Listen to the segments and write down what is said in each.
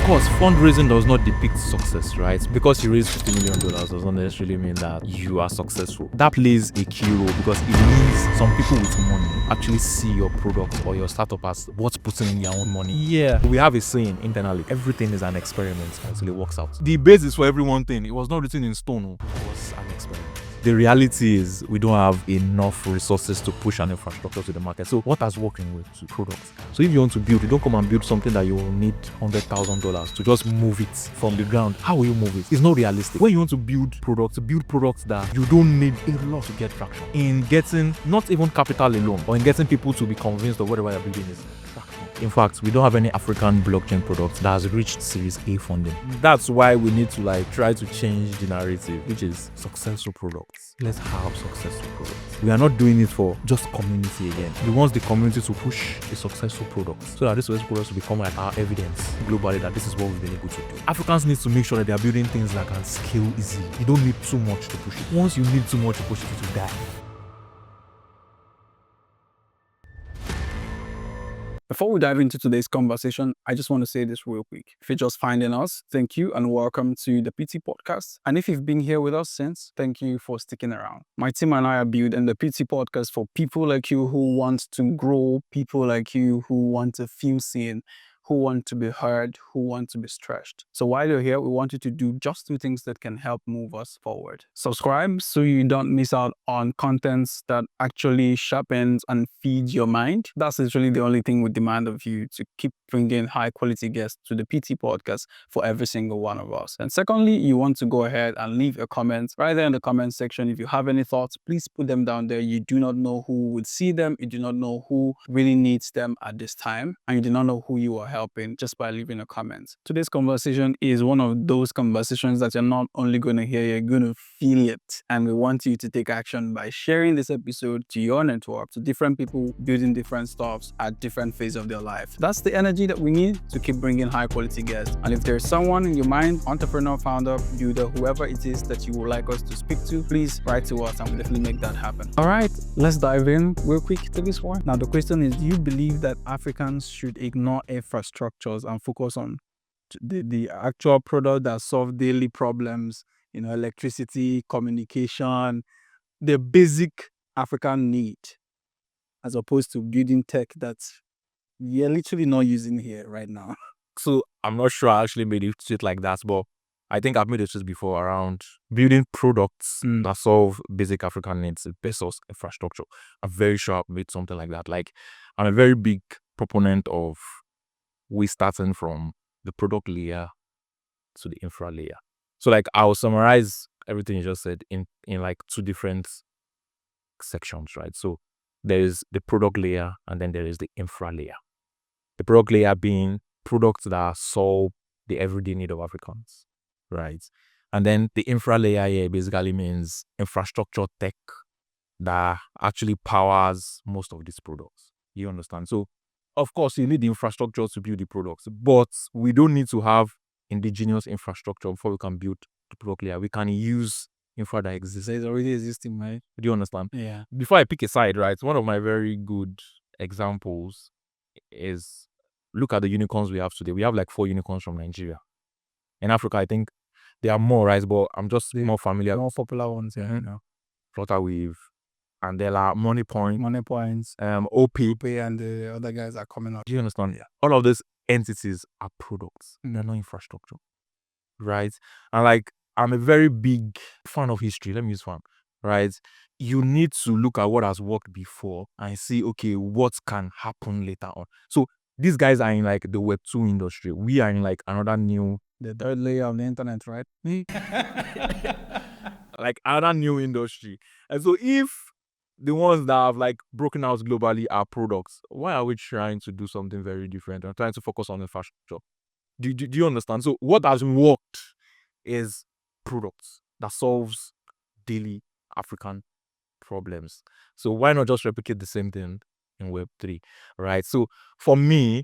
course, fundraising does not depict success, right? Because you raise $50 million does not necessarily mean that you are successful. That plays a key role because it means some people with money actually see your product or your startup as what's putting in their own money. Yeah. We have a saying internally, everything is an experiment until it works out. The basis for every one thing, it was not written in stone. It was an experiment. The reality is we don't have enough resources to push an infrastructure to the market. So what has worked in Web2? Products. So if you want to build, you don't come and build something that you will need $100,000 to just move it from the ground. How will you move it? It's not realistic. When you want to build products that you don't need a lot to get traction. In getting not even capital alone, or in getting people to be convinced of whatever you're building is traction. In fact, we don't have any African blockchain product that has reached Series A funding. That's why we need to try to change the narrative, which is successful products. Let's have successful products. We are not doing it for just community again. We want the community to push a successful product so that this successful products will become like our evidence globally that this is what we've been able to do. Africans need to make sure that they are building things that can scale easily. You don't need too much to push it. Once you need too much to push it, it will die. Before we dive into today's conversation, I just want to say this real quick. If you're just finding us, thank you and welcome to the PT Podcast. And if you've been here with us since, thank you for sticking around. My team and I are building the PT Podcast for people like you who want to grow, people like you who want to feel seen, who want to be heard, who want to be stretched. So while you're here, we want you to do just two things that can help move us forward. Subscribe so you don't miss out on contents that actually sharpens and feeds your mind. That's literally the only thing we demand of you, to keep bringing high quality guests to the PT Podcast for every single one of us. And secondly, you want to go ahead and leave a comment right there in the comment section. If you have any thoughts, please put them down there. You do not know who would see them. You do not know who really needs them at this time. And you do not know who you are helping just by leaving a comment. Today's conversation is one of those conversations that you're not only going to hear, you're going to feel it. And we want you to take action by sharing this episode to your network, to different people building different stuffs at different phases of their life. That's the energy that we need to keep bringing high quality guests. And if there's someone in your mind, entrepreneur, founder, builder, whoever it is that you would like us to speak to, please write to us and we'll definitely make that happen. All right, let's dive in real quick to this one. Now, the question is, do you believe that Africans should ignore infrastructures and focus on the actual product that solve daily problems, electricity, communication, the basic African need, as opposed to building tech that you're literally not using here right now? So I'm not sure I actually made it shit like that, but I think I've made it shit before around building products that solve basic African needs versus infrastructure. I'm very sure I've made something like that. I'm a very big proponent of we starting from the product layer to the infra layer. So I'll summarize everything you just said in two different sections, right? So there is the product layer and then there is the infra layer. The product layer being products that solve the everyday need of Africans, right? And then the infra layer here basically means infrastructure tech that actually powers most of these products. You understand? So of course, you need the infrastructure to build the products, but we don't need to have indigenous infrastructure before we can build the product layer. We can use infra that exists. It's already existing, right? Do you understand? Yeah. Before I pick a side, right, one of my very good examples is look at the unicorns we have today. We have 4 unicorns from Nigeria. In Africa, I think there are more, right? But I'm just more familiar. More popular ones, yeah. Flutterwave. And there are Money Points, OP, and the other guys are coming up. Do you understand? Yeah. All of these entities are products. They're not infrastructure, right? And I'm a very big fan of history. Let me use fan, right? You need to look at what has worked before and see, okay, what can happen later on. So these guys are in the Web2 industry. We are in another new, the third layer of the internet, right? Another new industry. And so if the ones that have broken out globally are products, why are we trying to do something very different and trying to focus on infrastructure? Do you understand? So what has worked is products that solves daily African problems. So why not just replicate the same thing in Web3, right? So for me,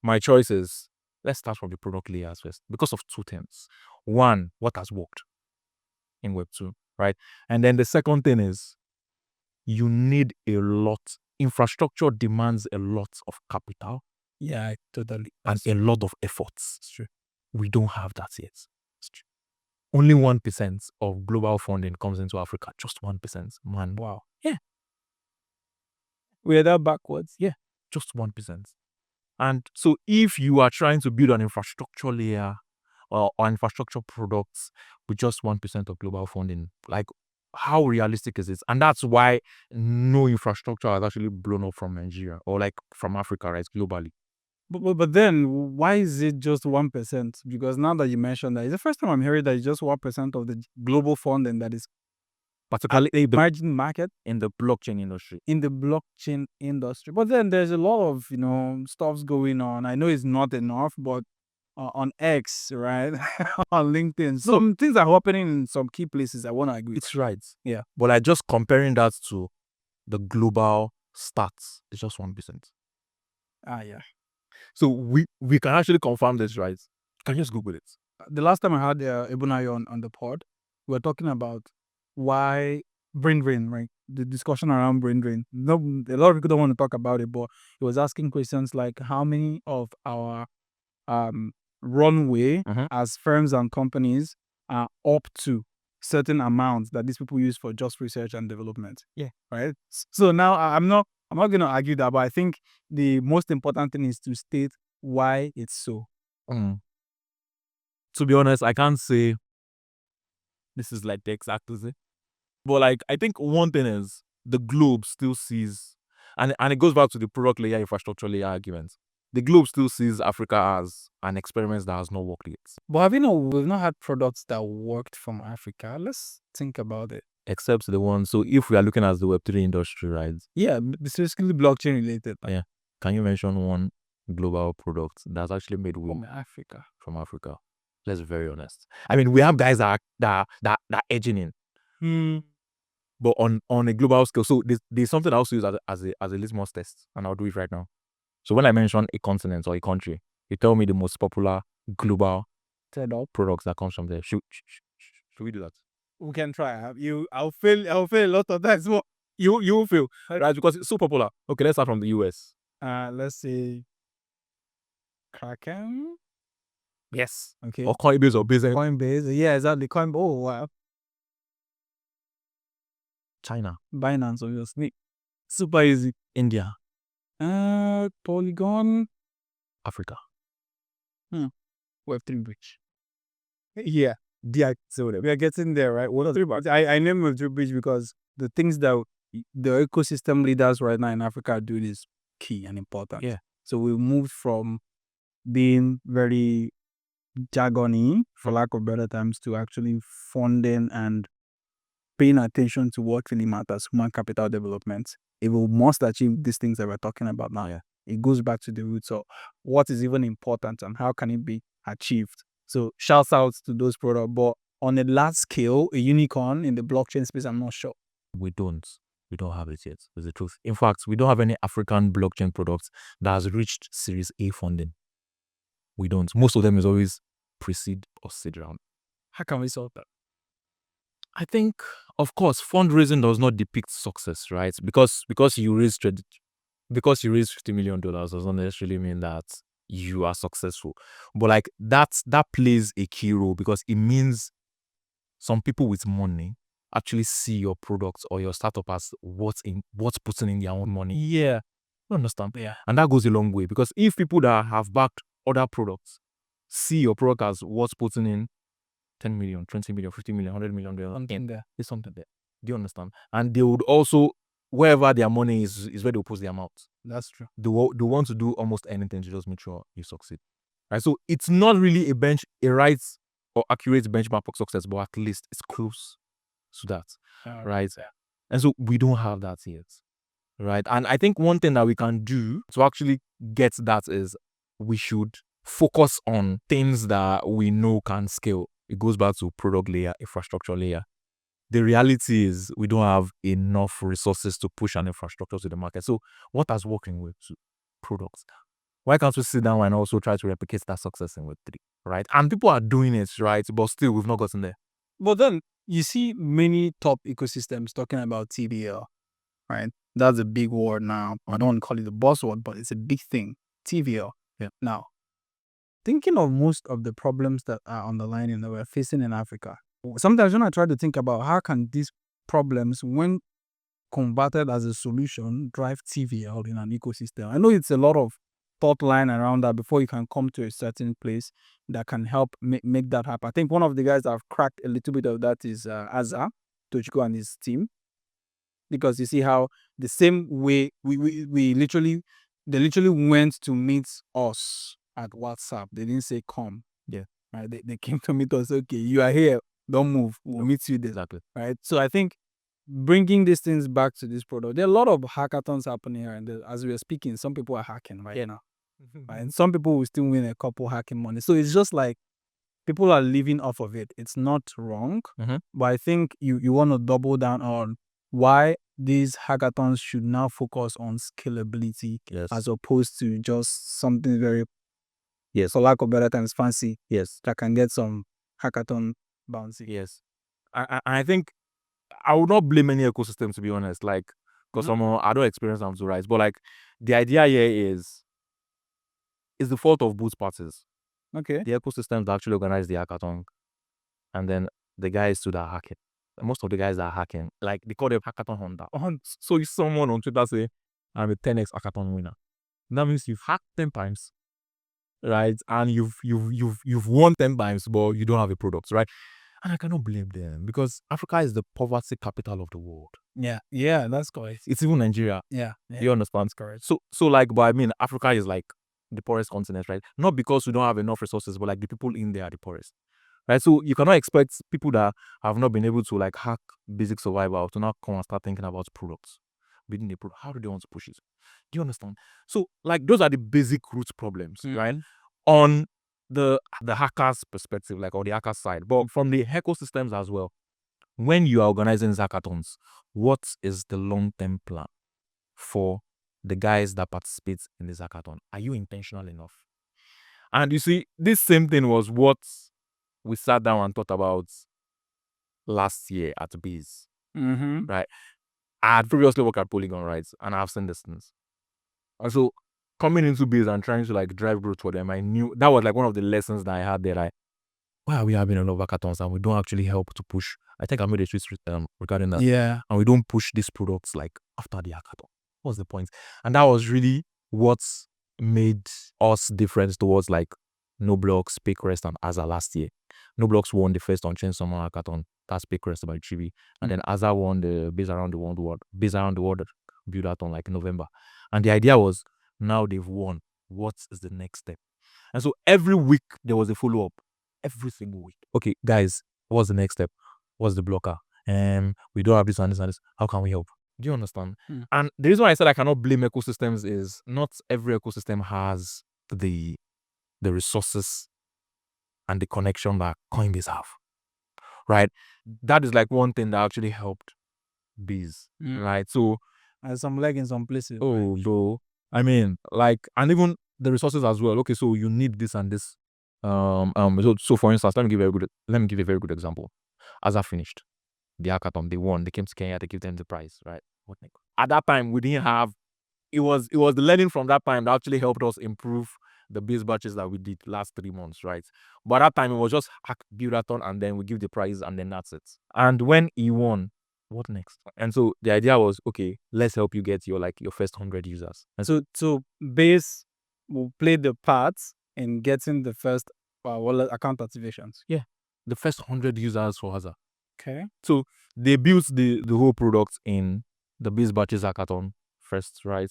my choice is, let's start from the product layers first because of two things. One, what has worked in Web2, right? And then the second thing is, you need a lot. Infrastructure demands a lot of capital. Yeah, totally. And a lot of efforts. It's true. We don't have that yet. Only 1% of global funding comes into Africa. Just 1%. Man, Wow. Yeah. We're that backwards. Yeah. Just 1%. And so if you are trying to build an infrastructure layer or infrastructure products with just 1% of global funding, like how realistic is it? And that's why no infrastructure has actually blown up from Nigeria or like from Africa, right? Globally. But then why is it just 1%? Because now that you mentioned that, it's the first time I'm hearing that it's just 1% of the global funding that is Particularly a margin market in the blockchain industry. in the blockchain industry. But then there's a lot of, stuffs going on. I know it's not enough, but on X, right? On LinkedIn, some things are happening in some key places. I want to agree. It's right. Yeah. But like just comparing that to the global stats, it's just 1%. Yeah. So we can actually confirm this, right? You can just Google it. The last time I had Ebunayo on the pod, we were talking about why brain drain, right? The discussion around brain drain. No, a lot of people don't want to talk about it, but he was asking questions like how many of our runway as firms and companies are up to certain amounts that these people use for just research and development. Yeah. Right. So now I'm not going to argue that, but I think the most important thing is to state why it's so. To be honest, I can't say this is like the exact opposite. But like I think one thing is the globe still sees, and it goes back to the product layer, infrastructure layer argument. The globe still sees Africa as an experiment that has not worked yet. But we've not had products that worked from Africa. Let's think about it. Except the one. So if we are looking at the Web3 industry, right? Yeah, specifically blockchain related. Yeah. Can you mention one global product that's actually made From Africa? From Africa. Let's be very honest. I mean, we have guys that are edging in. But on a global scale, so there's something I also use as a litmus test, and I'll do it right now. So when I mention a continent or a country, you tell me the most popular global products that comes from there. Should we do that? We can try. I'll fail a lot of that. So You will fail, right? Because it's so popular. Okay, let's start from the US. Let's say Kraken. Yes. Okay. Or Coinbase or Base. Coinbase. Yeah, exactly. Coinbase. Oh wow. China. Binance, obviously. Super easy. India. Polygon. Africa. Web3 bridge. Yeah. So we are getting there, right? What I name Web3 bridge because the things that the ecosystem leaders right now in Africa are doing is key and important. Yeah. So we moved from being very jargony, for lack of better terms, to actually funding and paying attention to what really matters, human capital development. If we must achieve these things that we're talking about now, it goes back to the roots of what is even important and how can it be achieved. So shouts out to those products, but on a large scale, a unicorn in the blockchain space, I'm not sure. We don't have it yet. Is the truth. In fact, we don't have any African blockchain products that has reached Series A funding. We don't. Most of them is always pre-seed or seed round. How can we solve that? I think, of course, fundraising does not depict success, right? Because you raise $50 million does not necessarily mean that you are successful. But like that plays a key role because it means some people with money actually see your product or your startup as what's putting in their own money. Yeah. You understand? Yeah. And that goes a long way because if people that have backed other products see your product as what's putting in 10 million, 20 million, 50 million, 100 million, there's something there. Do you understand? And they would also, wherever their money is where they'll put their mouth. That's true. They want to do almost anything to just make sure you succeed. Right? So it's not really a right or accurate benchmark for success, but at least it's close to that. Right? Yeah. And so we don't have that yet. Right? And I think one thing that we can do to actually get that is we should focus on things that we know can scale. It goes back to product layer, infrastructure layer. The reality is we don't have enough resources to push an infrastructure to the market. So what has working with products? Why can't we sit down and also try to replicate that success in Web3, right? And people are doing it, right? But still, we've not gotten there. But then you see many top ecosystems talking about TVL, right? That's a big word now. I don't want to call it a buzzword, but it's a big thing. TVL. Yeah. Now, thinking of most of the problems that are underlying that we're facing in Africa, sometimes when I try to think about how can these problems, when converted as a solution, drive TVL in an ecosystem. I know it's a lot of thought line around that before you can come to a certain place that can help make that happen. I think one of the guys that have cracked a little bit of that is Azza Tochiko and his team, because you see how the same way we literally, they literally went to meet us at WhatsApp. They didn't say come. Yeah. Right. They came to meet us. Okay, you are here. Don't move. We'll meet you there. Exactly. Right. So I think bringing these things back to this product, there are a lot of hackathons happening here, and as we are speaking, some people are hacking right now. Right? And some people will still win a couple hacking money. So it's just like people are living off of it. It's not wrong, but I think you want to double down on why these hackathons should now focus on scalability as opposed to just something very, for lack of better terms, fancy. That can get some hackathon bouncy. Yes. I think I would not blame any ecosystem, to be honest. Like, because I don't experience them to rise, but like the idea here is the fault of both parties. Okay. The ecosystems that actually organize the hackathon, and then the guys that are hacking. Most of the guys that are hacking, like they call them hackathon hunter. So if someone on Twitter say, "I'm a 10x hackathon winner," that means you've hacked 10 times, right? And you've won 10 times, but you don't have a product, right? And I cannot blame them because Africa is the poverty capital of the world. Yeah, that's correct. It's even Nigeria. Yeah. You understand? That's correct. So like, but I mean, Africa is like the poorest continent, right? Not because we don't have enough resources, but like the people in there are the poorest, right? So you cannot expect people that have not been able to like hack basic survival to now come and start thinking about products, building the product. How do they want to push it? Do you understand? So like those are the basic root problems, right? On the hackers' perspective, like on the hacker side, but from the ecosystems as well. When you are organizing hackathons, what is the long-term plan for the guys that participate in this hackathon? Are you intentional enough? And you see, this same thing was what we sat down and thought about last year at Biz, right? I had previously worked at Polygon, right? And I've seen this things. And so coming into Biz and trying to like drive growth for them, I knew that was like one of the lessons that I had there. Like, why are we having a lot of hackathons and we don't actually help to push? I think I made a tweet regarding that. Yeah. And we don't push these products like after the hackathon. What's the point? And that was really what made us different towards like NoBlocks, Paycrest, and Azza last year. NoBlocks won the first on-chain summer hackathon. That's Paycrest by Chibi. And then Azza won the Biz Around the World build-out like November. And the idea was, now they've won. What is the next step? And so every week there was a follow-up. Every single week. Okay, guys, what's the next step? What's the blocker? We don't have this and this and this. How can we help? Do you understand? And the reason why I said I cannot blame ecosystems is not every ecosystem has the resources and the connection that Coinbase have. Right? That is like one thing that actually helped Biz. Right? So and some leg in some places. Oh, bro. I mean, like, and even the resources as well. Okay, so you need this and this. So for instance, let me give a very good example. As I finished the hackathon, they won. They came to Kenya. They gave them the prize, right? At that time, we didn't have. It was the learning from that time that actually helped us improve the base batches that we did last 3 months, right? But at that time, it was just hack build-a-thon, and then we give the prize, and then that's it. And when he won, what next? And so the idea was, okay, let's help you get your first 100 users. And so Base will play the part in getting the first wallet account activations. Yeah, the first 100 users for Hazard. Okay. So they built the whole product in the Biz Batches hackathon first, right?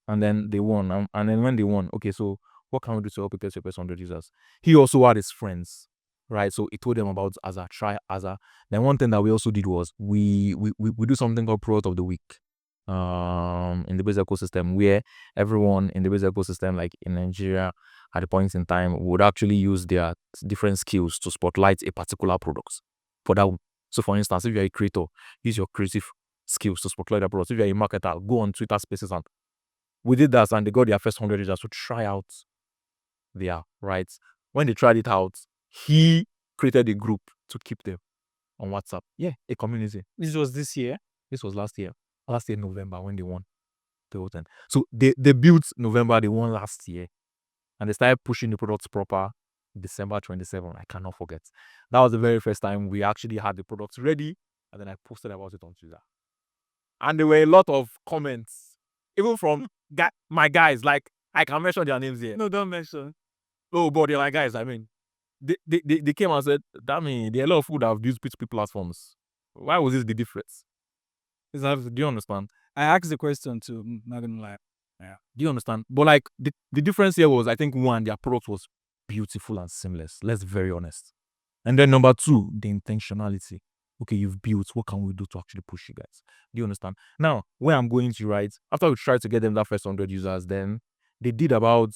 And then they won. And then when they won, okay, so what can we do to help you get your first 100 users? He also had his friends, right? So he told them about Azza, try Azza. Then one thing that we also did was we do something called Product of the Week in the Biz ecosystem, where everyone in the Biz ecosystem, like in Nigeria, at a point in time, would actually use their different skills to spotlight a particular product for that. So for instance, if you're a creator, use your creative skills to spotlight that product. If you're a marketer, go on Twitter Spaces, and we did that, and they got their first 100 users to try out their, right? When they tried it out, he created a group to keep them on WhatsApp. Yeah, a community. This was this year? This was last year. Last year, November, when they won the whole thing. So they built November, they won last year. and they started pushing the products proper. December 27, I cannot forget. That was the very first time we actually had the products ready, and then I posted about it on Twitter. And there were a lot of comments, even from my guys. Like, I can mention their names here. No, don't mention. Oh, but they're like, guys, I mean, they came and said, Dami, there are a lot of food that have used P2P platforms. Why was this the difference? Do you understand? I asked the question too, not gonna lie. Yeah. Do you understand? But like the difference here was, I think, one, their product was beautiful and seamless. Let's be very honest. And then number two, the intentionality. Okay, you've built. What can we do to actually push you guys? Do you understand? Now, where I'm going to, right, after we tried to get them that first 100 users, then they did about,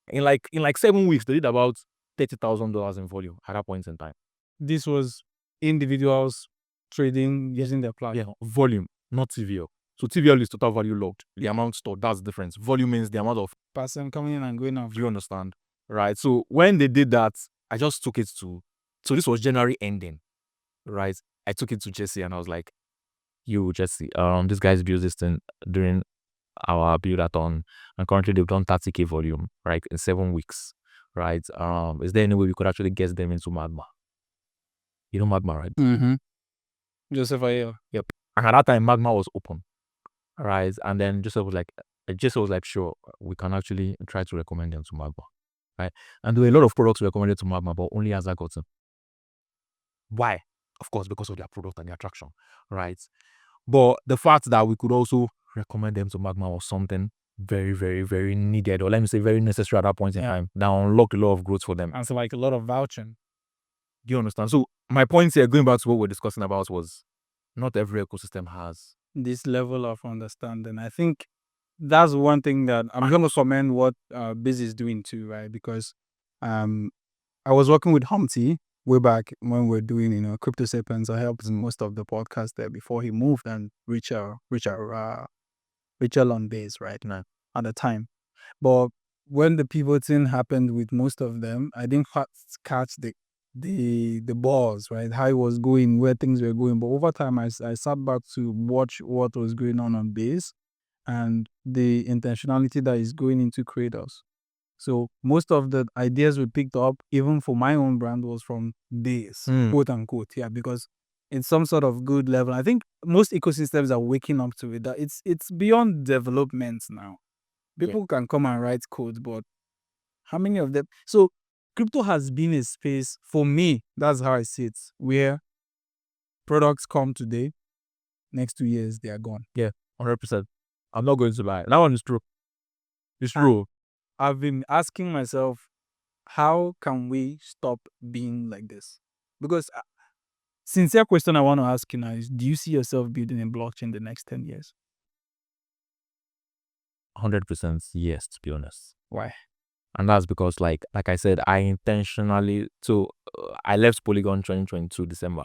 in like 7 weeks, they did about $30,000 in volume at that point in time. This was individuals trading using their platform. Yeah, volume, not TVL. So TVL is total value logged. The amount stored, that's the difference. Volume means the amount of person coming in and going off. Do you understand? Right. So when they did that, I just took it to, so this was January ending, right? I took it to Jesse and I was like, you, Jesse, this guy's built this thing during our build-a-thon, and currently they've done 30K volume, right, in 7 weeks, right? Is there any way we could actually get them into Magma? You know Magma, right? Mm-hmm. Joseph Ayo. Yep. And at that time, Magma was open, right? And then Joseph was like, sure, we can actually try to recommend them to Magma, right? And there were a lot of products recommended to Magma, but only as I got them. Why? Of course, because of their product and their attraction, right? But the fact that we could also recommend them to Magma was something very, very, very needed, or let me say very necessary at that point in time, that unlocked a lot of growth for them. And so like a lot of vouching. Do you understand? So my point here, going back to what we're discussing about, was not every ecosystem has this level of understanding. I think that's one thing that I'm going to commend what Biz is doing too, right? Because I was working with Humpty way back when we were doing, Crypto Sapiens. I helped most of the podcast there before he moved and reach our on base, right? No. At the time. But when the pivoting happened with most of them, I didn't catch the balls, right? How it was going, where things were going. But over time, I sat back to watch what was going on base and the intentionality that is going into creators. So most of the ideas we picked up, even for my own brand, was from base, quote unquote, yeah, because it's some sort of good level. I think most ecosystems are waking up to it. That it's beyond development now. People can come and write code, but how many of them? So crypto has been a space for me. That's how I see it, where products come today, next 2 years they are gone. Yeah, 100%. I'm not going to buy it. That one is true. It's true. I've been asking myself, how can we stop being like this? Because sincere question I want to ask you now is, do you see yourself building a blockchain the next 10 years? 100% yes, to be honest. Why? And that's because, like I said, I intentionally, so I left Polygon 2022 December,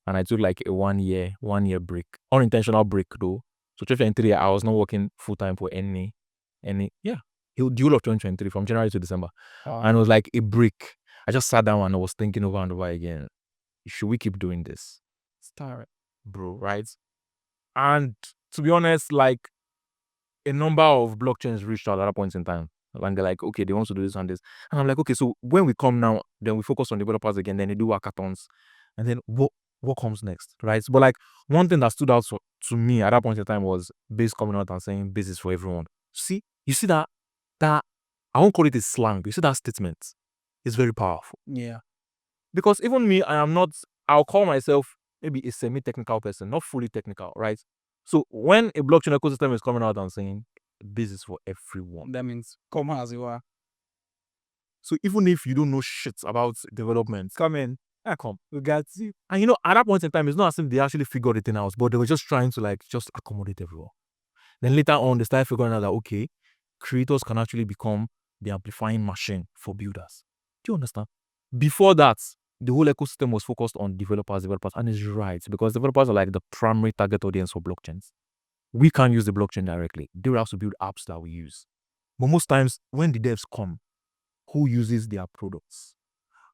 and I took like a 1 year break, unintentional break though. So 2023, I was not working full time for any, the whole of 2023 from January to December, and it was like a break. I just sat down and I was thinking over and over again, should we keep doing this? Start, bro, right? And to be honest, like, a number of blockchains reached out at that point in time. And they're like, okay, they want to do this and this. And I'm like, okay, so when we come now, then we focus on developers again, then they do hackathons. And then what comes next, right? But like, one thing that stood out to me at that point in time was Base coming out and saying Base is for everyone. You see that I won't call it a slang. You see that statement? It's very powerful. Yeah. Because even me, I'll call myself maybe a semi-technical person, not fully technical, right? So when a blockchain ecosystem is coming out and saying this is for everyone, that means come as you are. So even if you don't know shit about development, come in. Come. We got you. And at that point in time, it's not as if they actually figured it out, but they were just trying to like just accommodate everyone. Then later on, they started figuring out that, okay, creators can actually become the amplifying machine for builders. Do you understand? Before that, the whole ecosystem was focused on developers, and it's right, because developers are like the primary target audience for blockchains. We can't use the blockchain directly. They will have to build apps that we use. But most times, when the devs come, who uses their products,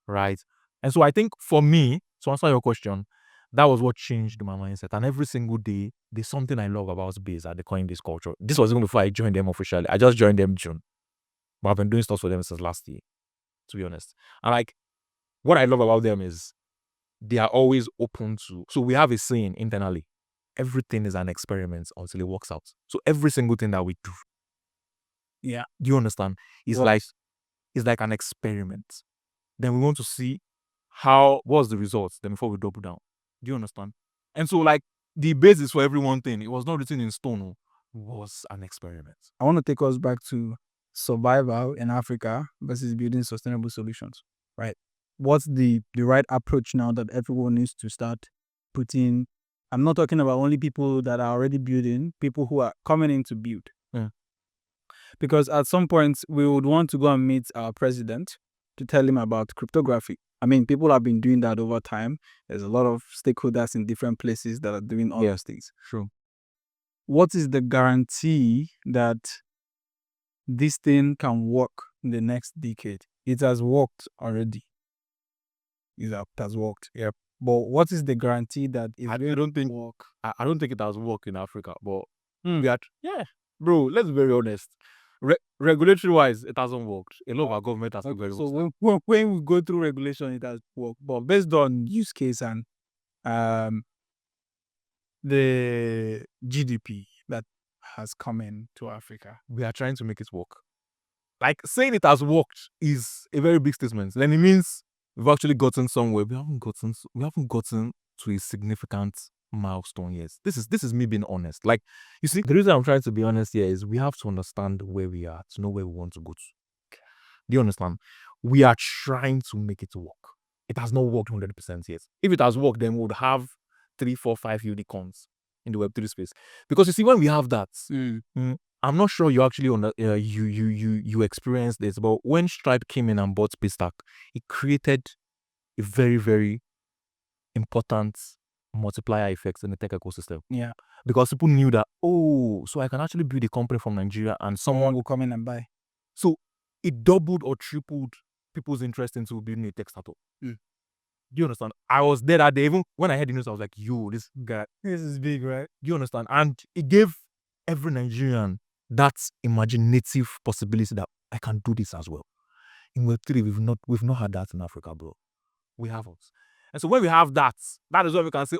right? And so I think for me, to answer your question, that was what changed my mindset. And every single day, there's something I love about Base at the Coinbase culture. This was even before I joined them officially. I just joined them June. but I've been doing stuff for them since last year, to be honest. And like, what I love about them is they are always open to. So we have a saying internally: everything is an experiment until it works out. So every single thing that we do, Yeah. do you understand? It's Works. like an experiment. Then we want to see what's the results. Then before we double down, do you understand? And so like the basis for every one thing, it was not written in stone. It was an experiment. I want to take us back to survival in Africa versus building sustainable solutions, right? What's the right approach now that everyone needs to start putting? I'm not talking about only people that are already building, people who are coming in to build. Yeah. Because at some point, we would want to go and meet our president to tell him about cryptography. I mean, people have been doing that over time. There's a lot of stakeholders in different places that are doing all those things. True. What is the guarantee that this thing can work in the next decade? It has worked already. It has worked. Yep. But what is the guarantee that it will don't think work? I don't think it has worked in Africa, but bro, let's be very honest. Regulatory wise, it hasn't worked. A lot of our government has been very So when we go through regulation, it has worked. But based on use case and the GDP that has come into Africa, we are trying to make it work. Like saying it has worked is a very big statement. Then it means we've actually gotten somewhere. We haven't gotten to a significant milestone yet. This is me being honest. Like, you see, the reason I'm trying to be honest here is we have to understand where we are to know where we want to go to. Do you understand? We are trying to make it work. It has not worked 100% yet. If it has worked, then we would have 3, 4, 5 unicorns in the Web3 space. Because you see, when we have that, I'm not sure you actually you experienced this, but when Stripe came in and bought Paystack, it created a very, very important multiplier effect in the tech ecosystem. Yeah. Because people knew that, so I can actually build a company from Nigeria and Someone will come in and buy. So it doubled or tripled people's interest into building a tech startup. Do you understand? I was there that day. Even when I heard the news, I was like, this is big, right? Do you understand? And it gave every Nigerian that imaginative possibility that I can do this as well. In Web3, we've not had that in Africa, bro. We haven't. And so when we have that is when we can say,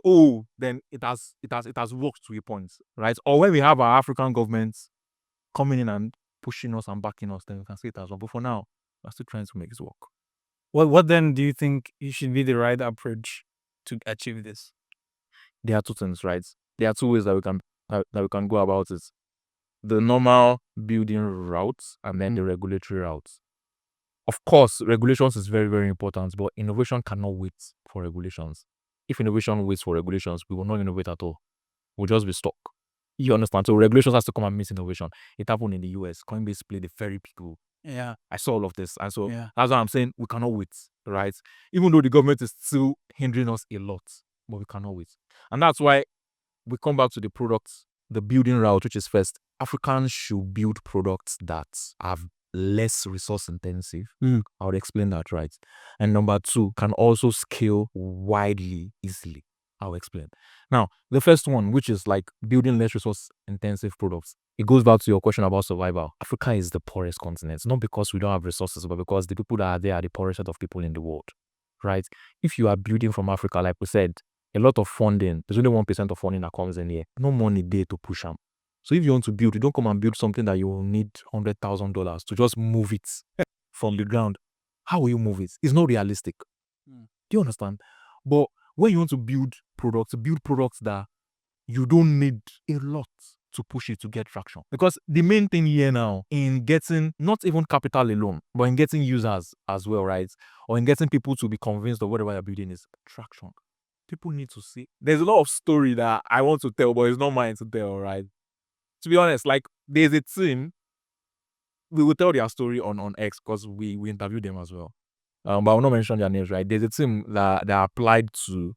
then it has worked to a point, right? Or when we have our African governments coming in and pushing us and backing us, then we can say it as well. But for now, we're still trying to make it work. What then do you think it should be the right approach to achieve this? There are two things, right? There are two ways that we can go about it. The normal building routes and then the regulatory routes. Of course, regulations is very, very important, but innovation cannot wait for regulations. If innovation waits for regulations, we will not innovate at all. We'll just be stuck. You understand? So regulations has to come and meet innovation. It happened in the US. Coinbase played a very big role. Yeah. I saw all of this. And so that's why I'm saying we cannot wait, right? Even though the government is still hindering us a lot, but we cannot wait. And that's why we come back to the products, the building route, which is first, Africans should build products that have less resource intensive. I would explain that, right? And number two, can also scale widely, easily. I'll explain. Now, the first one, which is like building less resource intensive products, it goes back to your question about survival. Africa is the poorest continent, not because we don't have resources, but because the people that are there are the poorest set of people in the world, right? If you are building from Africa, like we said, a lot of funding, there's only 1% of funding that comes in here. No money there to push them. So if you want to build, you don't come and build something that you will need $100,000 to just move it from the ground. How will you move it? It's not realistic. Do you understand? But when you want to build products that you don't need a lot to push it to get traction. Because the main thing here now in getting not even capital alone, but in getting users as well, right? Or in getting people to be convinced of whatever you're building is traction. People need to see. There's a lot of story that I want to tell, but it's not mine to tell, right? To be honest, like there's a team, we will tell their story on X because we interviewed them as well. But I will not mention their names, right? There's a team that applied to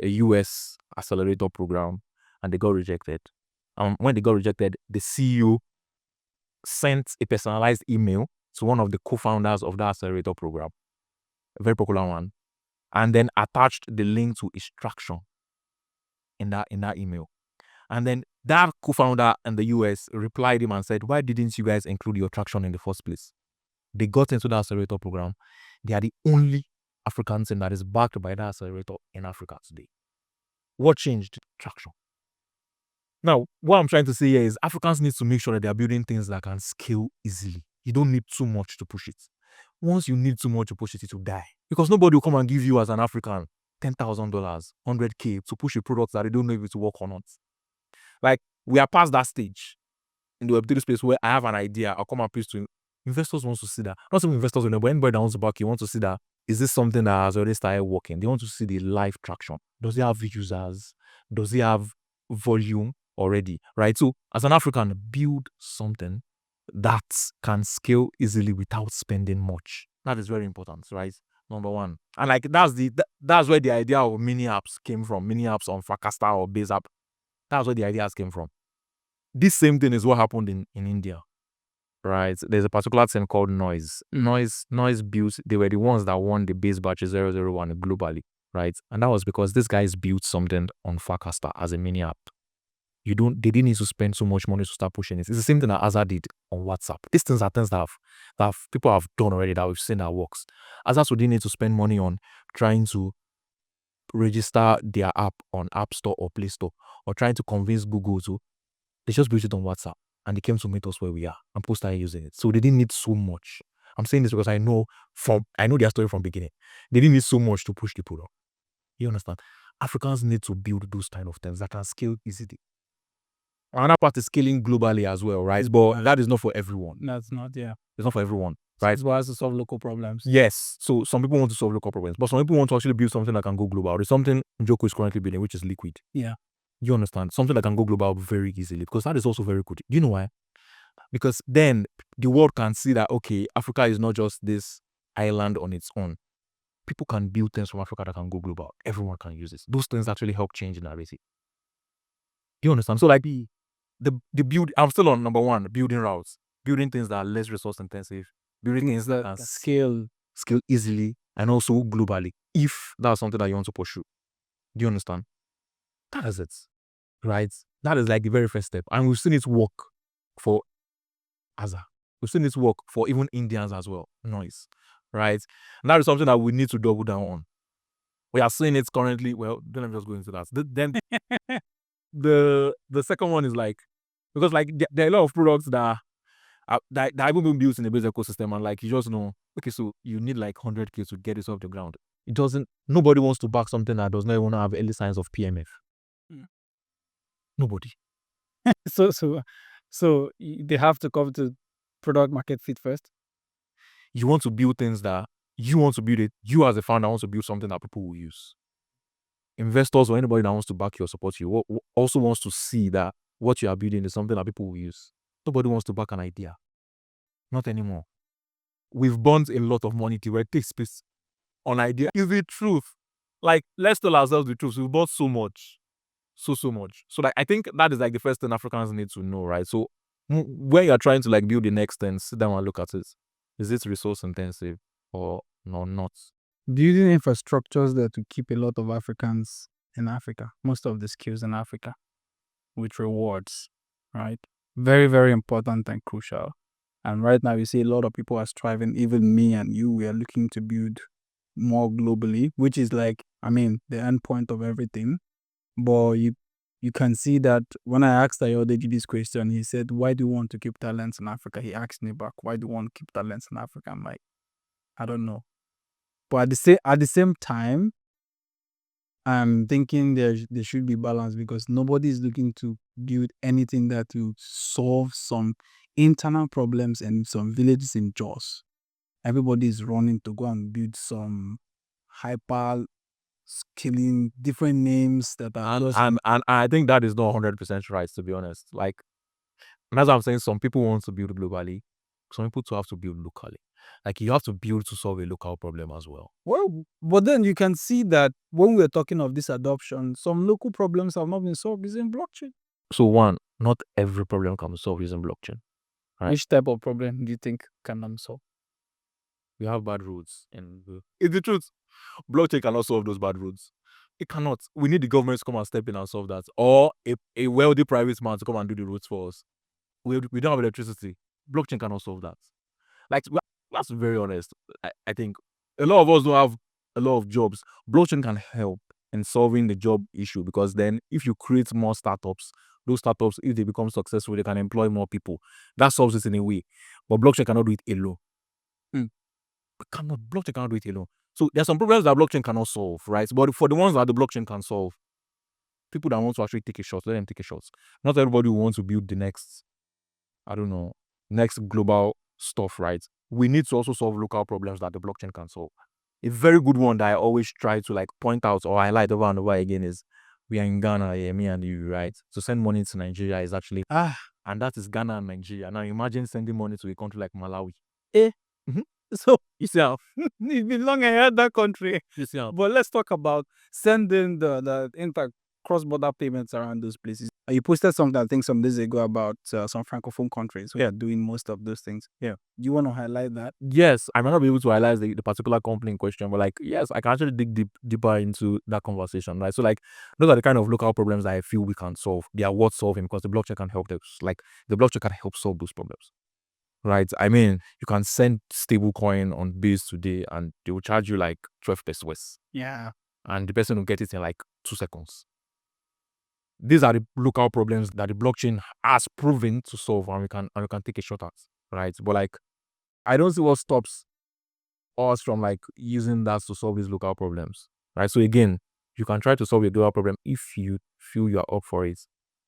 a US accelerator program and they got rejected. When they got rejected, the CEO sent a personalized email to one of the co-founders of that accelerator program, a very popular one, and then attached the link to extraction in that email. And then that co-founder in the US replied him and said, why didn't you guys include your traction in the first place? They got into the accelerator program. They are the only African team that is backed by that accelerator in Africa today. What changed? Traction. Now, what I'm trying to say here is Africans need to make sure that they are building things that can scale easily. You don't need too much to push it. Once you need too much to push it, it will die. Because nobody will come and give you as an African $10,000, $100K to push a product that they don't know if it will work or not. Like, we are past that stage in the Web3 space where I have an idea, I'll come and pitch to investors. Want to see that. Not even investors, but anybody that wants to back you want to see that. Is this something that has already started working? They want to see the live traction. Does it have users? Does it have volume already? Right? So, as an African, build something that can scale easily without spending much. That is very important, right? Number one. And like that's where the idea of mini apps came from. Mini apps on Fracasta or Base app. That's where the ideas came from. This same thing is what happened in India. Right? There's a particular thing called Noise. Noise built, they were the ones that won the base batch 001 globally. Right? And that was because these guys built something on Fracasta as a mini app. They didn't need to spend so much money to start pushing it. It's the same thing that Azar did on WhatsApp. These things are things that people have done already, that we've seen that works. Azar didn't need to spend money on trying to register their app on App Store or Play Store, or trying to convince Google to. They just built it on WhatsApp and they came to meet us where we are and people started using it. So they didn't need so much. I'm saying this because I know their story from beginning. They didn't need so much to push the product. You understand? Africans need to build those kind of things that can scale easily. Another part is scaling globally as well, right? But that is not for everyone. That's not, yeah. It's not for everyone, right? It's why to solve local problems. Yes. So some people want to solve local problems, but some people want to actually build something that can go global. There's something Njoko is currently building, which is Liquid. Yeah. You understand? Something that can go global very easily, because that is also very good. You know why? Because then the world can see that, okay, Africa is not just this island on its own. People can build things from Africa that can go global. Everyone can use it. Those things actually help change the narrative. You understand? So like the build, I'm still on number one, building routes, building things that are less resource intensive, building things that can scale easily and also globally, if that's something that you want to pursue. Do you understand? That is it, right? That is like the very first step. And we've seen it work for Azar. We've seen it work for even Indians as well. Noise, right? And that is something that we need to double down on. We are seeing it currently. Well, then I'm just going into that. Then the second one is like, because like there are a lot of products that haven't been built in the base ecosystem, and like you just know, okay, so you need like 100K to get this off the ground. Nobody wants to back something that does not even have early signs of PMF. Nobody. So they have to come to product market fit first. You want to build things that you want to build it. You as a founder wants to build something that people will use. Investors or anybody that wants to back you or support you also wants to see that what you are building is something that people will use. Nobody wants to back an idea. Not anymore. We've burnt a lot of money to where it takes space on idea. Is the truth. Like, let's tell ourselves the truth. We've bought so much. So much. So like, I think that is like the first thing Africans need to know, right? So when you're trying to like build the next thing, sit down and look at it. Is it resource intensive or no, not? Building infrastructures there to keep a lot of Africans in Africa, most of the skills in Africa, with rewards, right? Very, very important and crucial. And right now, you see a lot of people are striving, even me and you, we are looking to build more globally, which is like, I mean, the end point of everything. But you can see that when I asked Ayodeji this question, he said, why do you want to keep talents in Africa? He asked me back, why do you want to keep talents in Africa? I'm like, I don't know. But at the same time, I'm thinking there should be balance, because nobody is looking to build anything that will solve some internal problems and some villages in Jos. Everybody is running to go and build some hyper scaling, different names that are... And I think that is not 100% right, to be honest. Like, and that's what I'm saying. Some people want to build globally. Some people too have to build locally. Like, you have to build to solve a local problem as well. Well, but then you can see that when we're talking of this adoption, some local problems have not been solved using blockchain. So one, not every problem can be solved using blockchain. Right? Which type of problem do you think can solve? We have bad roads, and it's the truth. Blockchain cannot solve those bad roads. It cannot. We need the government to come and step in and solve that, or a wealthy private man to come and do the roads for us. We don't have electricity. Blockchain cannot solve that. Like, That's very honest. I think a lot of us don't have a lot of jobs. Blockchain can help in solving the job issue because then if you create more startups, those startups, if they become successful, they can employ more people. That solves it in a way. But blockchain cannot do it alone. Blockchain cannot do it alone. So there are some problems that blockchain cannot solve, right? But for the ones that the blockchain can solve, people that want to actually take a shot, let them take a shot. Not everybody will want to build the next, I don't know, next global stuff, right? We need to also solve local problems that the blockchain can solve. A very good one that I always try to like point out or highlight over and over again is we are in Ghana, yeah, me and you, right? To send money to Nigeria is actually and that is Ghana and Nigeria. Now imagine sending money to a country like Malawi. So You see how it's been long I had that country. you see how But let's talk about sending the cross-border payments around those places. You posted something, I think, some days ago about some Francophone countries who are doing most of those things. Yeah. Do you want to highlight that? Yes, I might not be able to highlight the particular company in question, but like, yes, I can actually dig deeper into that conversation, right? So like, those are the kind of local problems that I feel we can solve. They are worth solving because the blockchain can help us. Like, the blockchain can help solve those problems, right? I mean, you can send stablecoin on Base today and they will charge you like 12 pesos. Yeah. And the person will get it in like 2 seconds. These are the local problems that the blockchain has proven to solve and we can take a shot at, right? But like, I don't see what stops us from like using that to solve these local problems, right? So again, you can try to solve a global problem if you feel you are up for it.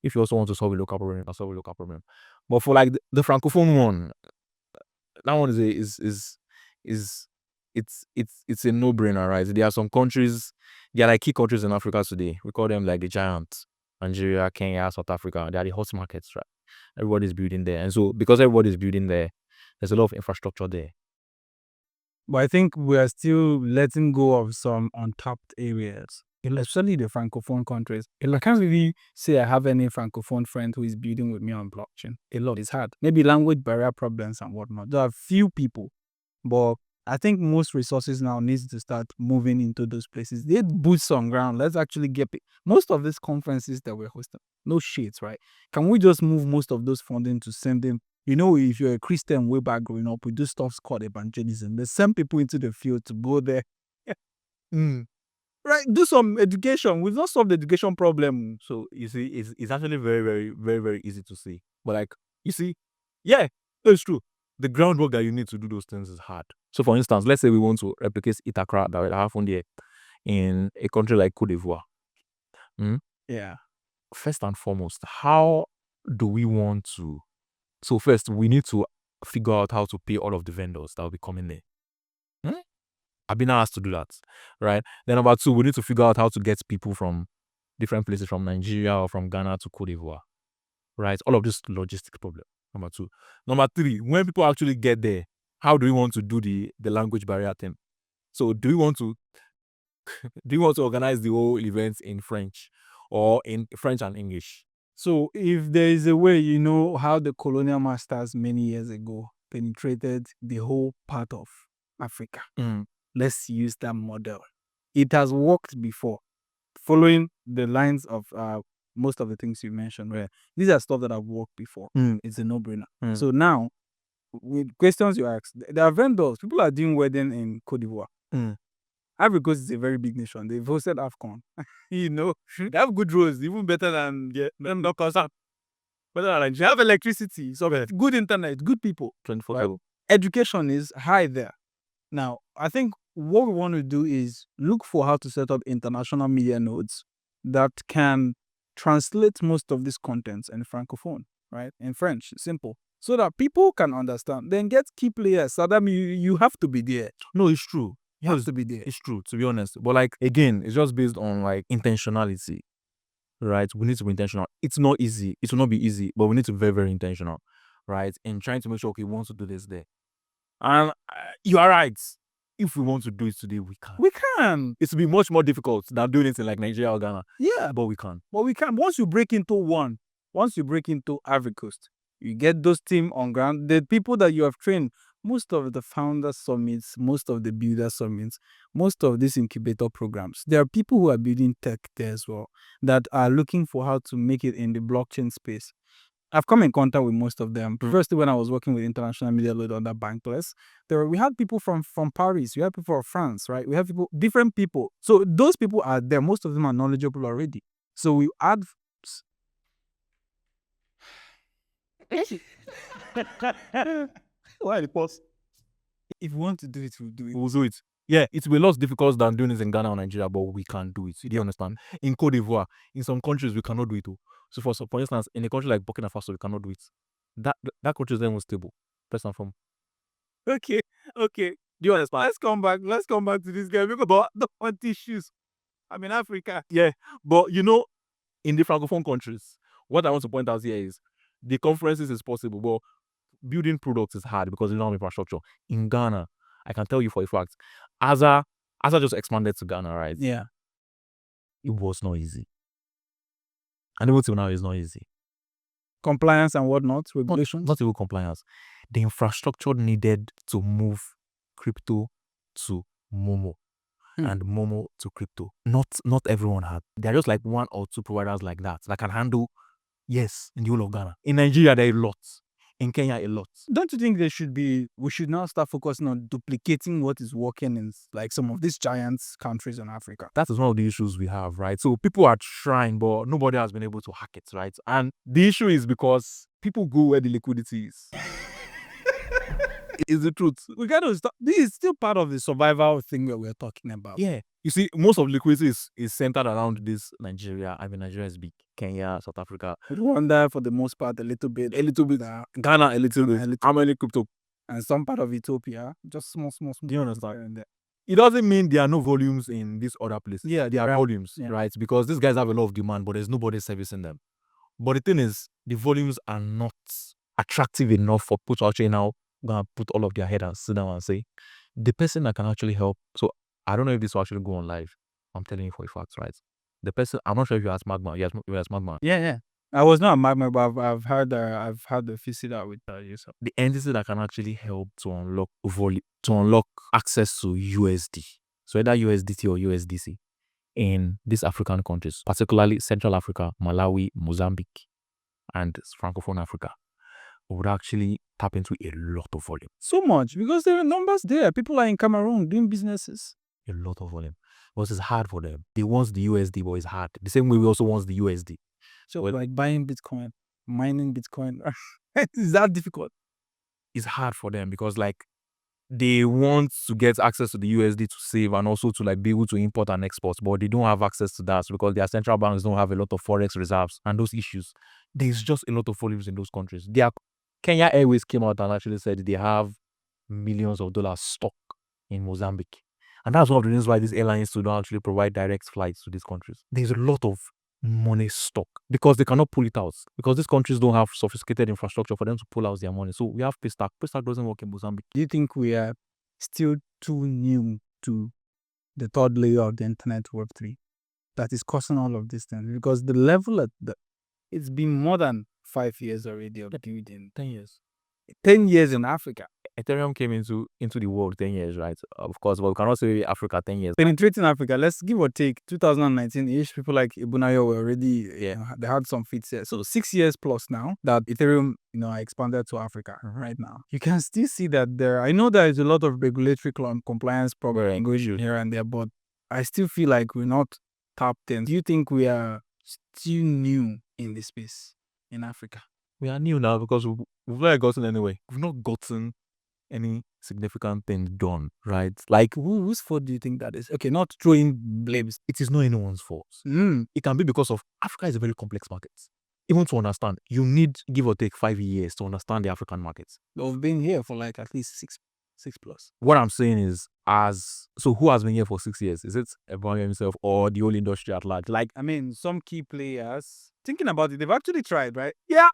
If you also want to solve a local problem, you can solve a local problem. But for like the francophone one, that one is it's a no-brainer, right? There are some countries, they are like key countries in Africa today. We call them like the giants. Nigeria, Kenya, South Africa. They are the hot markets, right? Everybody's building there. And so because everybody's building there, there's a lot of infrastructure there. But I think we are still letting go of some untapped areas, especially the Francophone countries. I can't really say I have any Francophone friend who is building with me on blockchain. A lot is hard. Maybe language barrier problems and whatnot. There are few people, but I think most resources now needs to start moving into those places. They boots on ground. Let's actually get most of these conferences that we're hosting. No shit, right? Can we just move most of those funding to send them? You know, if you're a Christian way back growing up, we do stuff called evangelism. They send people into the field to go there. Right? Do some education. We've not solved the education problem. So you see, it's actually very, very, very, very easy to see. But like, you see, yeah, it's true. The groundwork that you need to do those things is hard. So for instance, let's say we want to replicate Itakra that happened here in a country like Cote d'Ivoire. Yeah. First and foremost, how do we want to? So first, we need to figure out how to pay all of the vendors that will be coming there. I've been asked to do that, right? Then number two, we need to figure out how to get people from different places, from Nigeria or from Ghana to Cote d'Ivoire, right? All of this logistic problem. Number two. Number three, when people actually get there, how do we want to do the language barrier thing? So do we want to organize the whole event in French or in French and English? So if there is a way, you know, how the colonial masters many years ago penetrated the whole part of Africa. Let's use that model. It has worked before, following the lines of most of the things you mentioned, where these are stuff that have worked before. It's a no-brainer. So now, with questions you ask, there are vendors. People are doing wedding in Cote d'Ivoire. Ivory Coast is a very big nation. They've hosted AFCON. You know, they have good roads, even better than better than Nigeria. They have electricity, so good internet, good people. 24/7. Right? Education is high there. Now, I think what we want to do is look for how to set up international media nodes that can translate most of these contents in Francophone, right? In French, simple. So that people can understand. Then get key players. Sir Dami, you have to be there. No, it's true. You have to be there. It's true, to be honest. But like, again, it's just based on like intentionality, right? We need to be intentional. It's not easy. It will not be easy, but we need to be very, very intentional, right? In trying to make sure, okay, we want to do this there. And you are right. If we want to do it today, we can. We can. It will be much more difficult than doing it in like Nigeria or Ghana. Yeah. But we can. But we can. Once you break into Ivory Coast, you get those team on ground. The people that you have trained, most of the founder summits, most of the builder summits, most of these incubator programs, there are people who are building tech there as well that are looking for how to make it in the blockchain space. I've come in contact with most of them. Previously, when I was working with international media load under Bankless, we had people from Paris, we had people from France, right? We have people, different people. So those people are there. Most of them are knowledgeable already. So we add. Why the pause? If we want to do it, we'll do it. We'll do it. Yeah, it will be less difficult than doing it in Ghana or Nigeria, but we can do it. Do you understand? In Cote d'Ivoire, in some countries, we cannot do it. Too. So, for instance, in a country like Burkina Faso, we cannot do it. That country is then stable. First and foremost. Okay. Do you understand? Let's come back to this guy because but the want issues. I'm in Africa. Yeah, but in the Francophone countries, what I want to point out here is the conferences is possible, but building products is hard because you don't have infrastructure. In Ghana, I can tell you for a fact, Asa just expanded to Ghana, right? Yeah. It was not easy. And even till now, it's not easy. Compliance and whatnot, regulations. Not even compliance. The infrastructure needed to move crypto to Momo and Momo to crypto. Not everyone had. There are just like one or two providers like that can handle, yes, in the whole of Ghana. In Nigeria, there are lots. In Kenya, a lot. Don't you think we should now start focusing on duplicating what is working in like some of these giant countries in Africa? That is one of the issues we have, right? So people are trying, but nobody has been able to hack it, right? And the issue is because people go where the liquidity is. Is the truth. We got to stop. This is still part of the survival thing that we're talking about. Yeah. You see, most of liquidity is centered around this Nigeria. I mean, Nigeria is big. Kenya, South Africa. Rwanda, for the most part, a little bit. Ghana, a little bit. How many crypto? And some part of Ethiopia, just small. Do you understand? It doesn't mean there are no volumes in these other places. Yeah, there are volumes, right? Because these guys have a lot of demand, but there's nobody servicing them. But the thing is, the volumes are not attractive enough for people to actually now gonna put all of their head and sit down and say, the person that can actually help. So I don't know if this will actually go on live. I'm telling you for a fact, right? The person, I'm not sure if you asked Magma. You asked Magma. Yeah. I was not a Magma, but I've had the visit out with you. So. The entity that can actually help to unlock access to USD. So either USDT or USDC in these African countries, particularly Central Africa, Malawi, Mozambique, and Francophone Africa, would actually tap into a lot of volume. So much, because there are numbers there. People are in Cameroon doing businesses. A lot of volume. Because it's hard for them. They want the USD, but it's hard. The same way we also want the USD. So like buying Bitcoin, mining Bitcoin, is that difficult? It's hard for them because they want to get access to the USD to save and also to be able to import and export, but they don't have access to that because their central banks don't have a lot of forex reserves and those issues. There's just a lot of volumes in those countries. Kenya Airways came out and actually said they have millions of dollars stock in Mozambique. And that's one of the reasons why these airlines don't actually provide direct flights to these countries. There's a lot of money stock because they cannot pull it out because these countries don't have sophisticated infrastructure for them to pull out their money. So we have Paystack. Paystack doesn't work in Mozambique. Do you think we are still too new to the third layer of the internet Web3 that is causing all of these things? Because the level it's been more than 5 years already of building. 10 years. 10 years in Africa. Ethereum came into the world 10 years, right? Of course, but we cannot say Africa 10 years. Penetrating Africa, let's give or take 2019-ish, people like Ibunayo were already, they had some feats here. So 6 years plus now that Ethereum, expanded to Africa right now. You can still see that I know there is a lot of regulatory compliance problem going here and there, but I still feel like we're not tapped in. Do you think we are still new in this space in Africa? We are new now because we've not gotten anyway. We've not gotten any significant thing done, right? Like, whose fault do you think that is? Okay, not throwing blames. It is not anyone's fault. It can be because of Africa is a very complex market. Even to understand, you need give or take 5 years to understand the African markets. We've been here for like at least six plus. What I'm saying is, who has been here for 6 years? Is it everyone himself or the whole industry at large? Some key players, thinking about it, they've actually tried, right? Yeah,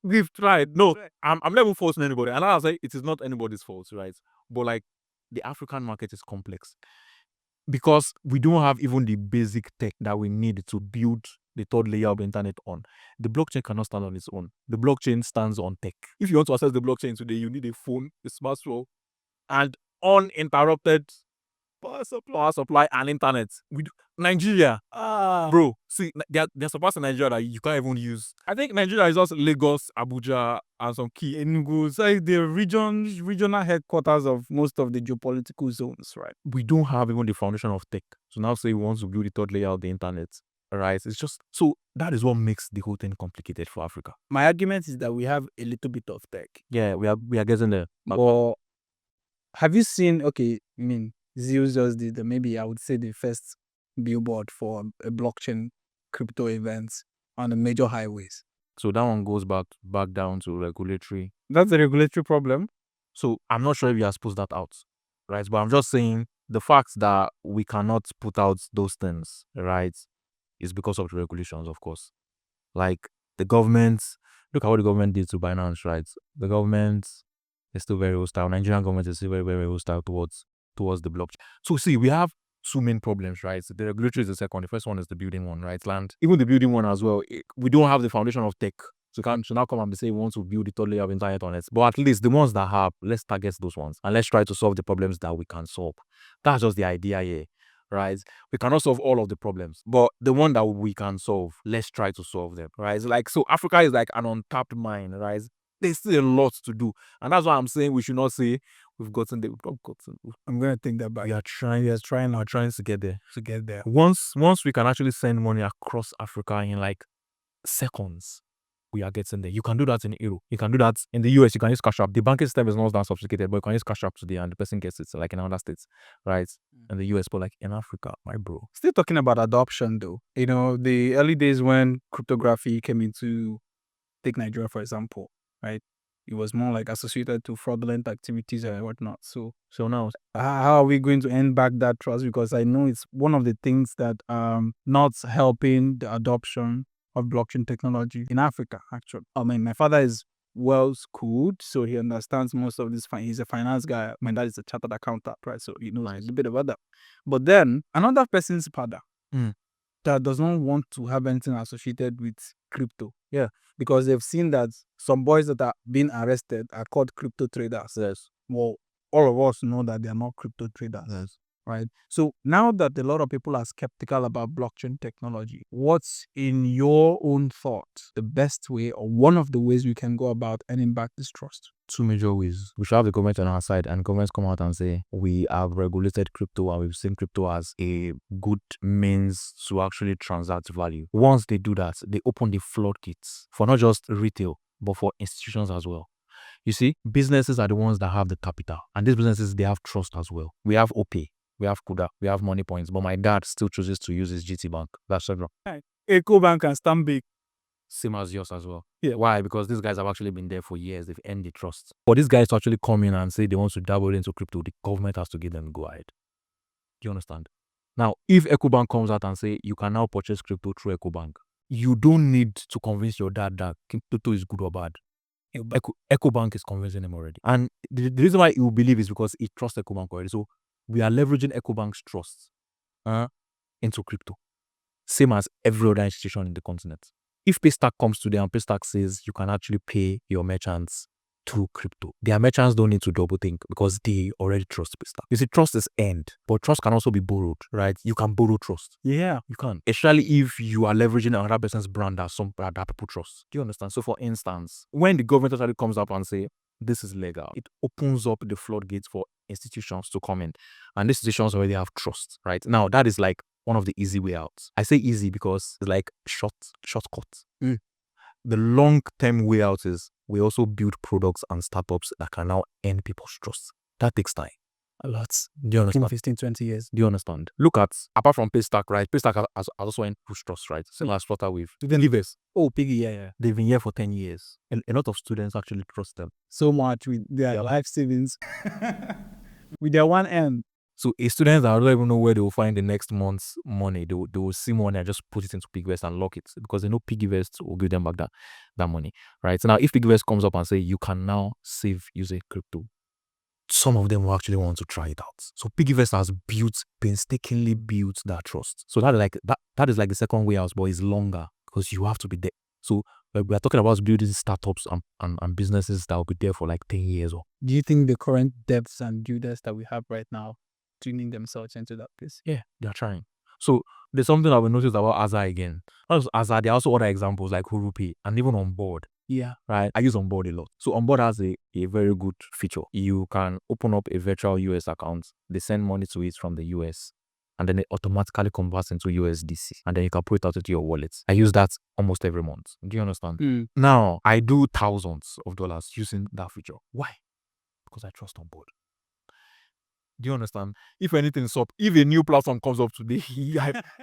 we've tried. No, I'm never forcing anybody. And I'll say it is not anybody's fault, right? But the African market is complex because we don't have even the basic tech that we need to build the third layer of the internet on. The blockchain cannot stand on its own. The blockchain stands on tech. If you want to access the blockchain today, you need a phone, a smartphone, and uninterrupted power supply and internet. Nigeria. Ah, Bro, see, there's some parts in Nigeria that you can't even use. I think Nigeria is just Lagos, Abuja, and some key Enugu. It's like the regional headquarters of most of the geopolitical zones, right? We don't have even the foundation of tech. So now say we want to build the third layer of the internet. Right? It's just so that is what makes the whole thing complicated for Africa. My argument is that we have a little bit of tech. Yeah, we are getting there. But have you seen, okay, I mean, Zeus just did maybe I would say the first billboard for a blockchain crypto event on the major highways. So that one goes back down to regulatory. That's a regulatory problem. So I'm not sure if you are supposed that out, right? But I'm just saying the fact that we cannot put out those things, right, is because of the regulations, of course. Like the government, look at what the government did to Binance, right? The government is still very hostile. Nigerian government is still very, very hostile towards the blockchain. So see, we have two main problems, right? The regulatory is the second. The first one is the building one, right? Land. Even the building one as well, we don't have the foundation of tech. So now come and say we want to build the third layer of internet on it. But at least the ones that have, let's target those ones and let's try to solve the problems that we can solve. That's just the idea here, right? We cannot solve all of the problems, but the one that we can solve, let's try to solve them, right? It's like, so Africa is like an untapped mine, right? There's still a lot to do. And that's why I'm saying we should not say we've gotten there. We've not gotten. I'm going to take that back. We are trying to get there. To get there. Once we can actually send money across Africa in like seconds, we are getting there. You can do that in Euro. You can do that in the US. You can use Cash App. The banking system is not that sophisticated, but you can use Cash App today and the person gets it. So like in other states, right? In the US, but like in Africa, my bro. Still talking about adoption though. You know, the early days when cryptography came into, take Nigeria for example, right? It was more like associated to fraudulent activities and whatnot. So now, how are we going to end back that trust? Because I know it's one of the things that not helping the adoption of blockchain technology in Africa, actually. I mean, my father is well schooled, so he understands most of this. He's a finance guy. My dad is a chartered accountant, right? So he knows a little bit about that. But then another person's father that does not want to have anything associated with crypto. Yeah. Because they've seen that some boys that are being arrested are called crypto traders. Yes. Well, all of us know that they are not crypto traders. Yes. Right. So now that a lot of people are skeptical about blockchain technology, what's in your own thought the best way or one of the ways we can go about earning back this trust? Two major ways. We should have the government on our side and governments come out and say we have regulated crypto and we've seen crypto as a good means to actually transact value. Once they do that, they open the floodgates for not just retail, but for institutions as well. You see, businesses are the ones that have the capital, and these businesses, they have trust as well. We have OPay, we have Kuda, we have Money Points, but my dad still chooses to use his GT Bank. That's several. EcoBank and Stanbic. Same as yours as well. Yeah. Why? Because these guys have actually been there for years. They've earned the trust. For these guys to actually come in and say they want to dabble into crypto, the government has to give them go ahead. Do you understand? Now, if EcoBank comes out and say you can now purchase crypto through EcoBank, you don't need to convince your dad that crypto is good or bad. EcoBank is convincing him already. And the reason why he will believe is because he trusts EcoBank already. So we are leveraging EcoBank's trust into crypto. Same as every other institution in the continent. If Paystack comes today and Paystack says you can actually pay your merchants through crypto, their merchants don't need to double think because they already trust Paystack. You see, trust is earned, but trust can also be borrowed, right? You can borrow trust. Yeah. You can. Especially if you are leveraging another person's brand that people trust. Do you understand? So for instance, when the government actually comes up and say this is legal, it opens up the floodgates for institutions to come in. And these institutions already have trust, right? Now, that is like one of the easy way outs. I say easy because it's like shortcut. The long-term way out is we also build products and startups that can now earn people's trust. That takes time. A lot. Do you understand? 15, 20 years. Do you understand? Look at, apart from Paystack, right? Paystack has also earned push trust, right? Similar as Flutterwave. Givers. Oh, Piggy, yeah. They've been here for 10 years. And a lot of students actually trust them. So much with their life savings. With their one end. So a student that don't even know where they will find the next month's money, they will see money and just put it into PiggyVest and lock it because they know PiggyVest will give them back that money, right? So now if PiggyVest comes up and say you can now save using crypto, some of them will actually want to try it out. So PiggyVest has painstakingly built that trust. So that is like the second way out, but it's longer because you have to be there. So we are talking about building startups and businesses that will be there for like 10 years. Do you think the current devs and builders that we have right now tuning themselves into that place? Yeah, they are trying. So there's something I've noticed about Azar again. Not just Azar, there are also other examples like Hurupi and even Onboard. Yeah. Right? I use Onboard a lot. So Onboard has a very good feature. You can open up a virtual US account. They send money to it from the US. And then it automatically converts into USDC. And then you can put it out into your wallet. I use that almost every month. Do you understand? Now, I do thousands of dollars using that feature. Why? Because I trust Onboard. Do you understand? If anything's up, if a new platform comes up today,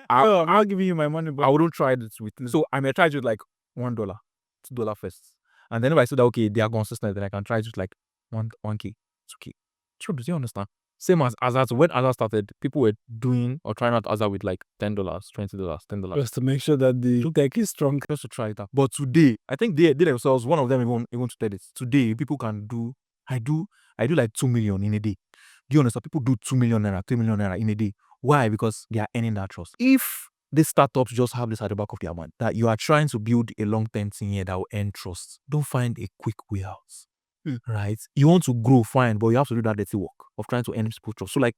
I'm not giving you my money, but I wouldn't try this with. So I may try it with like $1, $2 first. And then if I see that, okay, they are consistent, then I can try it with like 1K, 2K. Sure, do you understand? Same as Azar. When Azar started, people were doing or trying out Azar with like $10, $20, $10. just to make sure that the tech is strong. Just to try it out. But today, I think they themselves, one of them even said it. Today, people can do, I do like 2 million in a day. Do you understand? People do 2 million naira, 3 million naira in a day. Why? Because they are earning that trust. If these startups just have this at the back of their mind, that you are trying to build a long-term thing here that will earn trust, don't find a quick way out. Right? You want to grow, fine, but you have to do that dirty work of trying to earn people's trust. So like,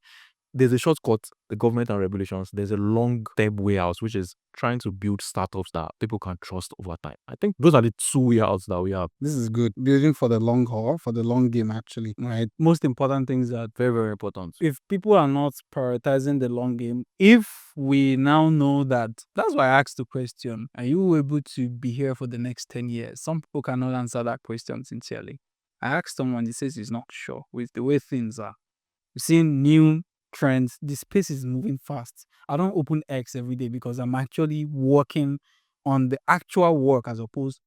there's a shortcut, the government and regulations. There's a long-term way out, which is trying to build startups that people can trust over time. I think those are the two way outs that we have. This is good. Building for the long haul, for the long game, actually. Right. Most important things are Very, very important. if people are not prioritizing the long game, if we now know that, that's why I asked the question, are you able to be here for the next 10 years? Some people cannot answer that question sincerely. I asked someone, he says he's not sure with the way things are. We're seeing new trends. The space is moving fast. I don't open X every day because I'm actually working on the actual work as opposed,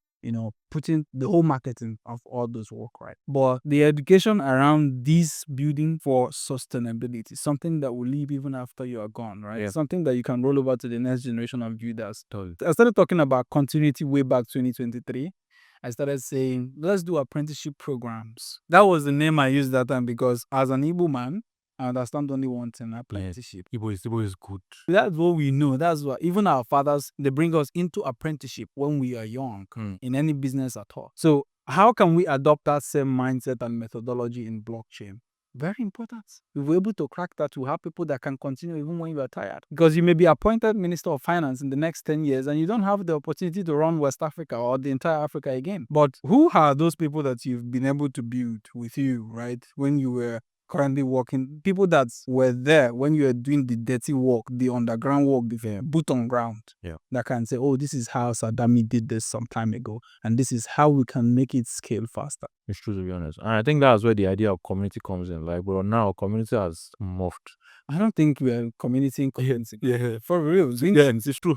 putting the whole marketing of all those work, right? But the education around this building for sustainability, something that will live even after you are gone, right? Yeah. Something that you can roll over to the next generation of builders. Totally. I started talking about continuity way back 2023. I started saying, let's do apprenticeship programs. That was the name I used that time because as an Igbo man, I understand only one thing, apprenticeship. Igbo is good. That's what we know. That's what even our fathers, they bring us into apprenticeship when we are young in any business at all. So how can we adopt that same mindset and methodology in blockchain? Very important. If we're able to crack that, we have people that can continue even when you are tired. Because you may be appointed Minister of Finance in the next 10 years and you don't have the opportunity to run West Africa or the entire Africa again. But who are those people that you've been able to build with you, right? When you were currently working, people that were there when you were doing the dirty work, the underground work, the boot on ground, that can say, oh, this is how Sir Dami did this some time ago, and this is how we can make it scale faster. It's true, to be honest. And I think that's where the idea of community comes in. Like, but now community has morphed. I don't think we're community in community. Yeah. For real. Yeah, it's true.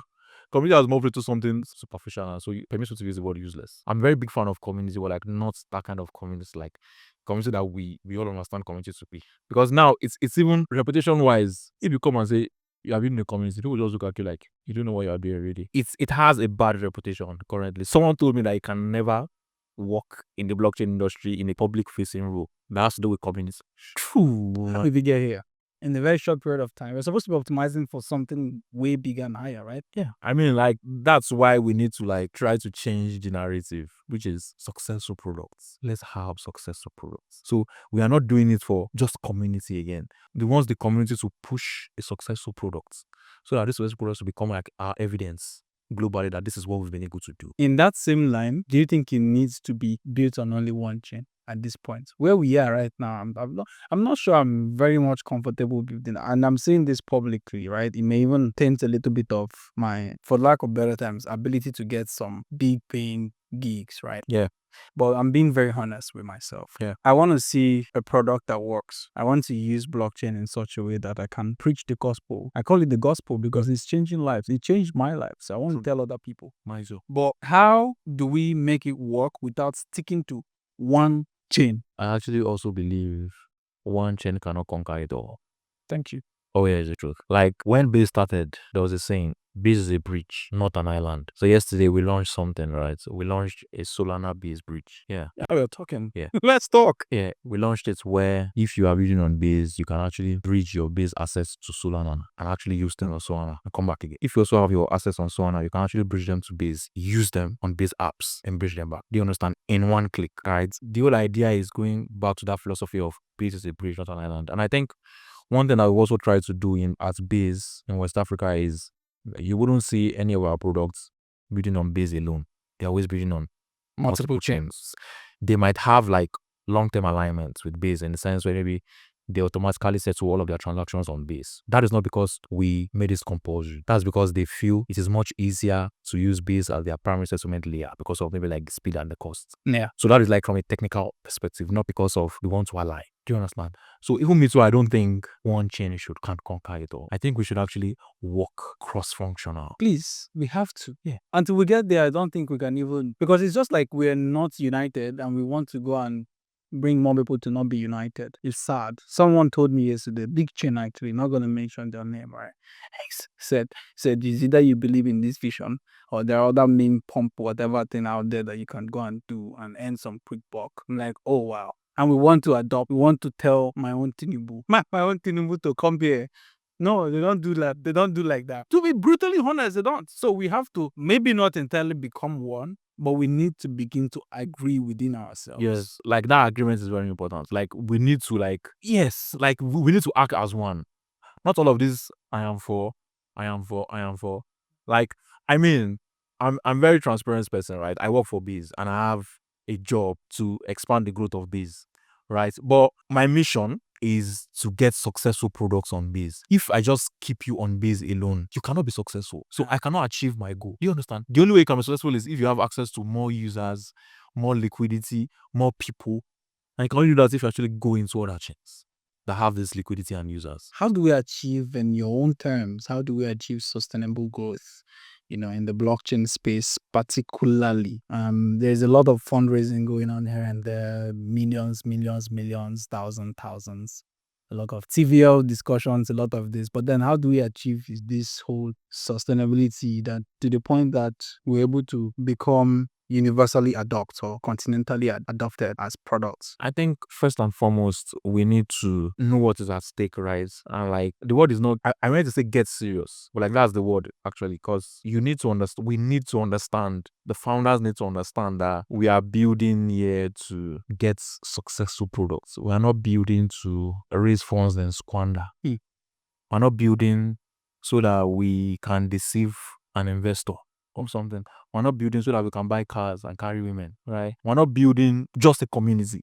Community has morphed into something superficial, and so you permit me to use the word useless. I'm a very big fan of community, but like not that kind of community, like community that we all understand community to be. Because now it's even reputation wise, if you come and say you are in a community, people just look at you like you don't know what you are doing already. It has a bad reputation currently. Someone told me that you can never work in the blockchain industry in a public facing role. That has to do with community. True. How did we get here? In a very short period of time. We're supposed to be optimizing for something way bigger and higher, right? Yeah. I mean, like, that's why we need to like try to change the narrative, which is successful products. Let's have successful products. So we are not doing it for just community again. We want the community to push a successful product so that this successful product will become like our evidence globally that this is what we've been able to do. In that same line, do you think it needs to be built on only one chain? At this point, where we are right now, I'm not sure I'm very much comfortable building, and I'm saying this publicly, right? It may even taint a little bit of my, for lack of better terms, ability to get some big paying gigs, right? Yeah. But I'm being very honest with myself. Yeah. I want to see a product that works. I want to use blockchain in such a way that I can preach the gospel. I call it the gospel because it's changing lives. It changed my life. So I want to tell other people. But how do we make it work without sticking to one chain? I actually also believe one chain cannot conquer it all. Thank you. Oh yeah, it's the truth. Like when Biz started, there was a saying, Biz is a bridge, not an island. So yesterday we launched something, right? So we launched a Solana Biz bridge. Yeah. We're talking. Yeah. Let's talk. Yeah. We launched it where if you are building on Biz, you can actually bridge your Biz assets to Solana and actually use them on Solana and come back again. If you also have your assets on Solana, you can actually bridge them to Biz, use them on Biz apps and bridge them back. Do you understand? In one click, right? The whole idea is going back to that philosophy of Biz is a bridge, not an island. And I think one thing I also try to do at Base in West Africa is you wouldn't see any of our products building on Base alone. They're always building on multiple chains. They might have like long-term alignments with Base in the sense where maybe they automatically settle all of their transactions on Base. That is not because we made it compulsory. That's because they feel it is much easier to use Base as their primary settlement layer because of maybe like the speed and the cost. Yeah. So that is like from a technical perspective, not because of we want to align. Do you understand? So even me too, I don't think one chain can't conquer it all. I think we should actually work cross-functional. Please, we have to. Yeah. Until we get there, I don't think we can even, because it's just like we're not united and we want to go and bring more people to not be united. It's sad. Someone told me yesterday, big chain actually, not going to mention their name, right? Said, it's either you believe in this vision or there are other meme pump, whatever thing out there that you can go and do and earn some quick buck. I'm like, oh wow. And we want to adopt, we want to tell my own Tinubu to come here. No, they don't do that. They don't do like that. To be brutally honest, they don't. So we have to maybe not entirely become one, but we need to begin to agree within ourselves. Yes, like that agreement is very important. Like we need to we need to act as one. Not all of this I am for. Like, I mean, I'm very transparent person, right? I work for Biz and I have a job to expand the growth of Biz, right? But my mission is to get successful products on Biz. If I just keep you on Biz alone, you cannot be successful. So I cannot achieve my goal. Do you understand? The only way you can be successful is if you have access to more users, more liquidity, more people. And you can only do that if you actually go into other chains that have this liquidity and users. How do we achieve, in your own terms, how do we achieve sustainable growth, in the blockchain space particularly? There's a lot of fundraising going on here and there, millions, thousands. A lot of TVL discussions, a lot of this. But then how do we achieve this whole sustainability that to the point that we're able to become universally adopted or continentally adopted as products? I think first and foremost, we need to know what is at stake, right? And like the word is not, I meant to say get serious, but like that's the word actually, because you need to understand, we need to understand, the founders need to understand that we are building here to get successful products. We are not building to raise funds and squander. We're not building so that we can deceive an investor or something. We're not building so that we can buy cars and carry women, right? We're not building just a community.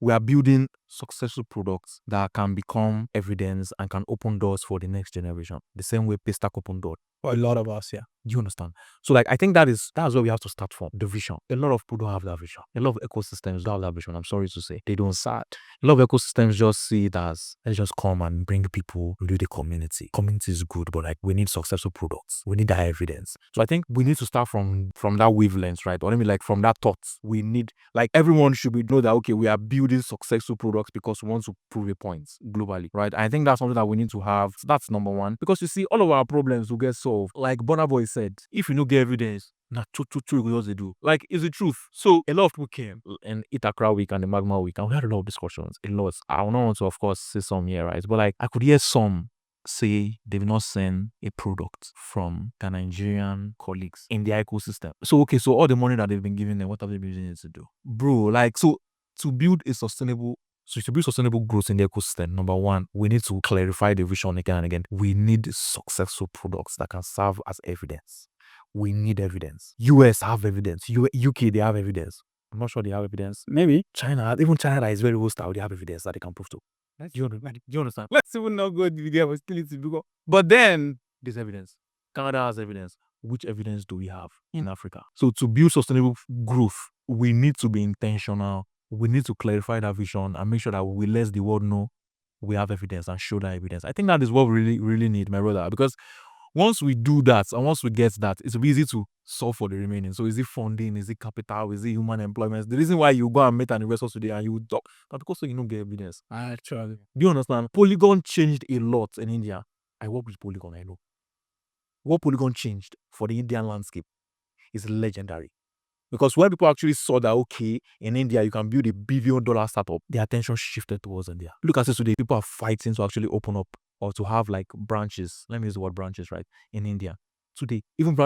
We are building successful products that can become evidence and can open doors for the next generation. The same way Paystack opened doors. For a lot of us, yeah. Do you understand? So like I think that's where we have to start from. The vision. A lot of people don't have that vision. A lot of ecosystems don't have that vision. I'm sorry to say. They don't. Sad. A lot of ecosystems just see it as let's just come and bring people into the community. Community is good, but like we need successful products. We need that evidence. So I think we need to start from that wavelength, right? Or like from that thought. We need like everyone should know that okay, we are building successful products because we want to prove a point globally, right? I think that's something that we need to have. So that's number one. Because you see, all of our problems will get solved. Like Burna Boy said, if you don't get evidence, na true what they do. Like, it's the truth. So a lot of people came and Itakra week and the Magma week, and we had a lot of discussions. A lot. I will not want to, of course, say some here, right? But like, I could hear some say they've not sent a product from their Nigerian colleagues in their ecosystem. So okay, so all the money that they've been giving them, what have they been using it to do, bro? Like, so to build sustainable growth in the ecosystem, number one, we need to clarify the vision again and again. We need successful products that can serve as evidence. We need evidence. US have evidence. UK, they have evidence. I'm not sure they have evidence. Maybe. China, even China that is very hostile, they have evidence that they can prove to. Do you understand? Let's even not go with the hostility because. But then there's evidence. Canada has evidence. Which evidence do we have in Africa? So to build sustainable growth, we need to be intentional. We need to clarify that vision and make sure that we let the world know we have evidence and show that evidence. I think that is what we really, really need, my brother, because once we do that and once we get that, it's easy to solve for the remaining. So is it funding? Is it capital? Is it human employment? The reason why you go and meet an investor today and you talk, but because you don't get evidence. Actually, do you understand? Polygon changed a lot in India. I work with Polygon, I know. What Polygon changed for the Indian landscape is legendary. Because when people actually saw that, okay, in India, you can build $1 billion startup, their attention shifted towards India. Look at this today, people are fighting to actually open up or to have like branches. Let me use the word branches, right? In India. Today, even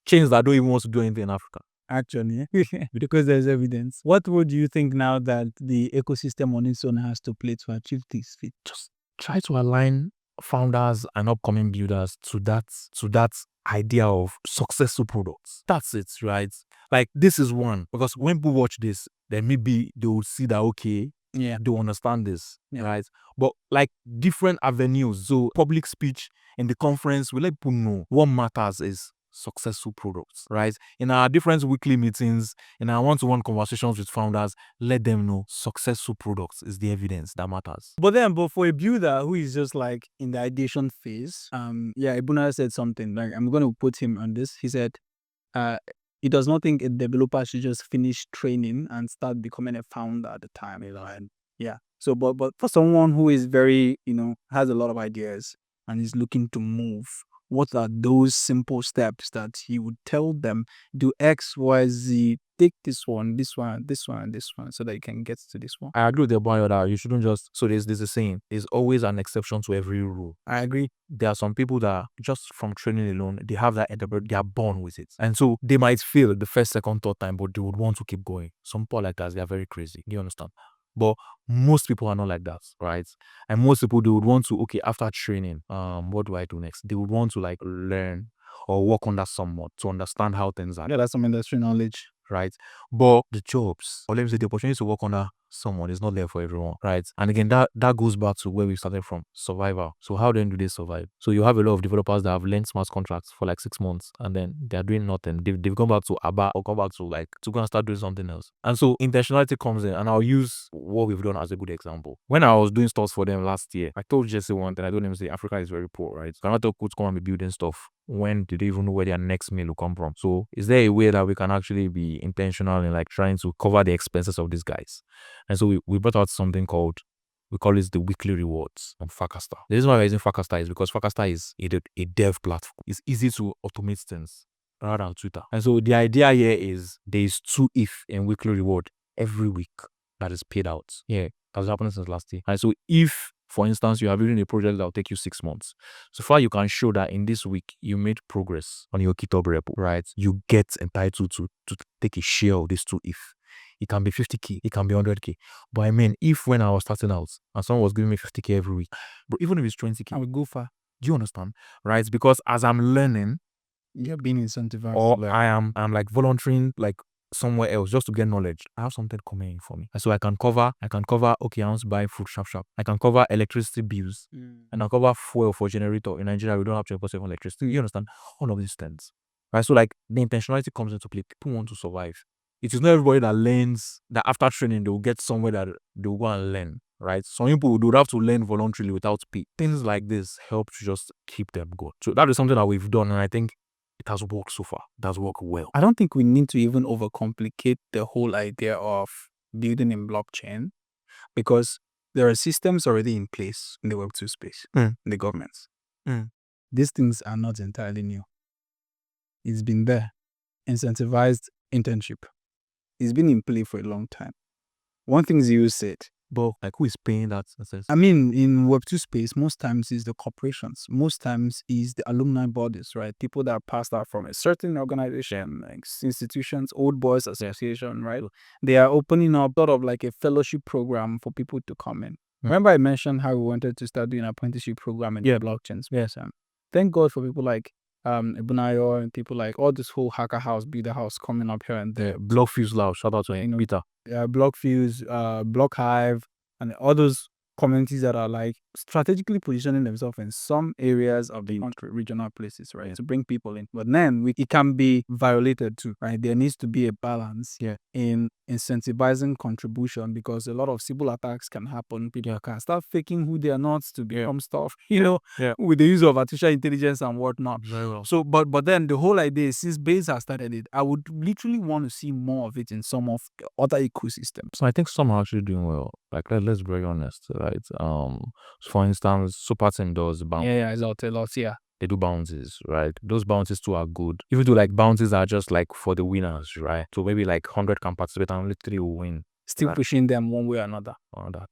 chains that don't even want to do anything in Africa. Actually, because there's evidence. What role do you think now that the ecosystem on its own has to play to achieve this feat? Just try to align founders and upcoming builders to that idea of successful products. That's it, right? Like, this is one, because when people watch this, then maybe they will see that, okay, Yeah. they understand this, Yeah. right? But like different avenues. So public speech in the conference, we let people know what matters is successful products, right? In our different weekly meetings, in our one-to-one conversations with founders, let them know successful products is the evidence that matters. But for a builder who is just like in the ideation phase, Ibuna said something, like, I'm going to put him on this. He said, he does not think a developer should just finish training and start becoming a founder at the time. And so, but for someone who is very, has a lot of ideas and is looking to move, what are those simple steps that he would tell them? Do X, Y, Z, take this one, this one, this one, this one, so that you can get to this one. I agree with the boy that you shouldn't just. So there's a saying: there's always an exception to every rule. I agree. There are some people that just from training alone, they have that they are born with it, and so they might fail the first, second, third time, but they would want to keep going. Some people like that, they are very crazy. You understand? But most people are not like that, right? And most people, they would want to, okay, after training, what do I do next? They would want to like learn or work under someone to understand how things are. Yeah, that's some industry knowledge. Right? But the jobs, or let me say the opportunity to work under someone is not there for everyone, right? And again, that goes back to where we started from, survival. So how then do they survive? So you have a lot of developers that have learned smart contracts for like 6 months and then they're doing nothing. They've gone back to ABBA or gone back to like to go and start doing something else. And so intentionality comes in, and I'll use what we've done as a good example. When I was doing stuff for them last year, I told Jesse one thing. I told him, say, Africa is very poor, right? Cannot tell could come and be building stuff when do they even know where their next meal will come from? So is there a way that we can actually be intentional in like trying to cover the expenses of these guys? And so we brought out something called, we call it the weekly rewards on Fakasta. The reason why we're using Fakasta is because Fakasta is a dev platform. It's easy to automate things rather than Twitter. And so the idea here is there is 2 if in weekly reward every week that is paid out. Yeah, that's happening since last year. And so if, for instance, you are building a project that will take you 6 months, so far you can show that in this week you made progress on your GitHub repo, right? You get entitled to take a share of this 2 if. It can be 50k, it can be 100k. But I mean, if when I was starting out and someone was giving me 50k every week, but even if it's 20k, I would go far. do you understand? Right? Because as I'm learning, You're being incentivized. or I'm like volunteering like somewhere else just to get knowledge, I have something coming for me. And so I can cover, okay, I want to buy food sharp. I can cover electricity bills and I cover fuel for generator. In Nigeria, we don't have 24/7 electricity. You understand? All of these things. Right? So like the intentionality comes into play. People want to survive. It is not everybody that learns that after training they will get somewhere that they will go and learn. Right? Some people would have to learn voluntarily without pay. Things like this help to just keep them going. So that is something that we've done, and I think it has worked so far. It has worked well. I don't think we need to even overcomplicate the whole idea of building in blockchain, because there are systems already in place in the Web2 space, in the governments. These things are not entirely new. It's been there. Incentivized internship. It's been in play for a long time. One thing you said, but like, who is paying that? I mean, in Web2 space, most times is the corporations. Most times is the alumni bodies, right? People that are passed out from a certain organization, like institutions, Old Boys Association, right? They are opening up sort of like a fellowship program for people to come in. Remember I mentioned how we wanted to start doing an apprenticeship program in blockchain space? Yes. Thank God for people like Ibunayo and people like all this whole hacker house, builder house coming up here and there. Blockfuse Loud, shout out to him, Peter. Blockfuse, Blockhive, and all those communities that are like strategically positioning themselves in some areas of the country, regional places, right, to bring people in. But then it can be violated too, right? There needs to be a balance in incentivizing contribution, because a lot of civil attacks can happen. People can start faking who they are not to become stuff, with the use of artificial intelligence and whatnot. Very well. So, but then the whole idea is, since Base has started it, I would literally want to see more of it in some of the other ecosystems. So I think some are actually doing well. Like, let's be very honest, right? For instance, Super Team does bounce. It's a lot, They do bounties, right? Those bounties too are good. Even though like bounties are just like for the winners, right? So maybe like 100 can participate and only 3 will win. Still pushing them one way or another.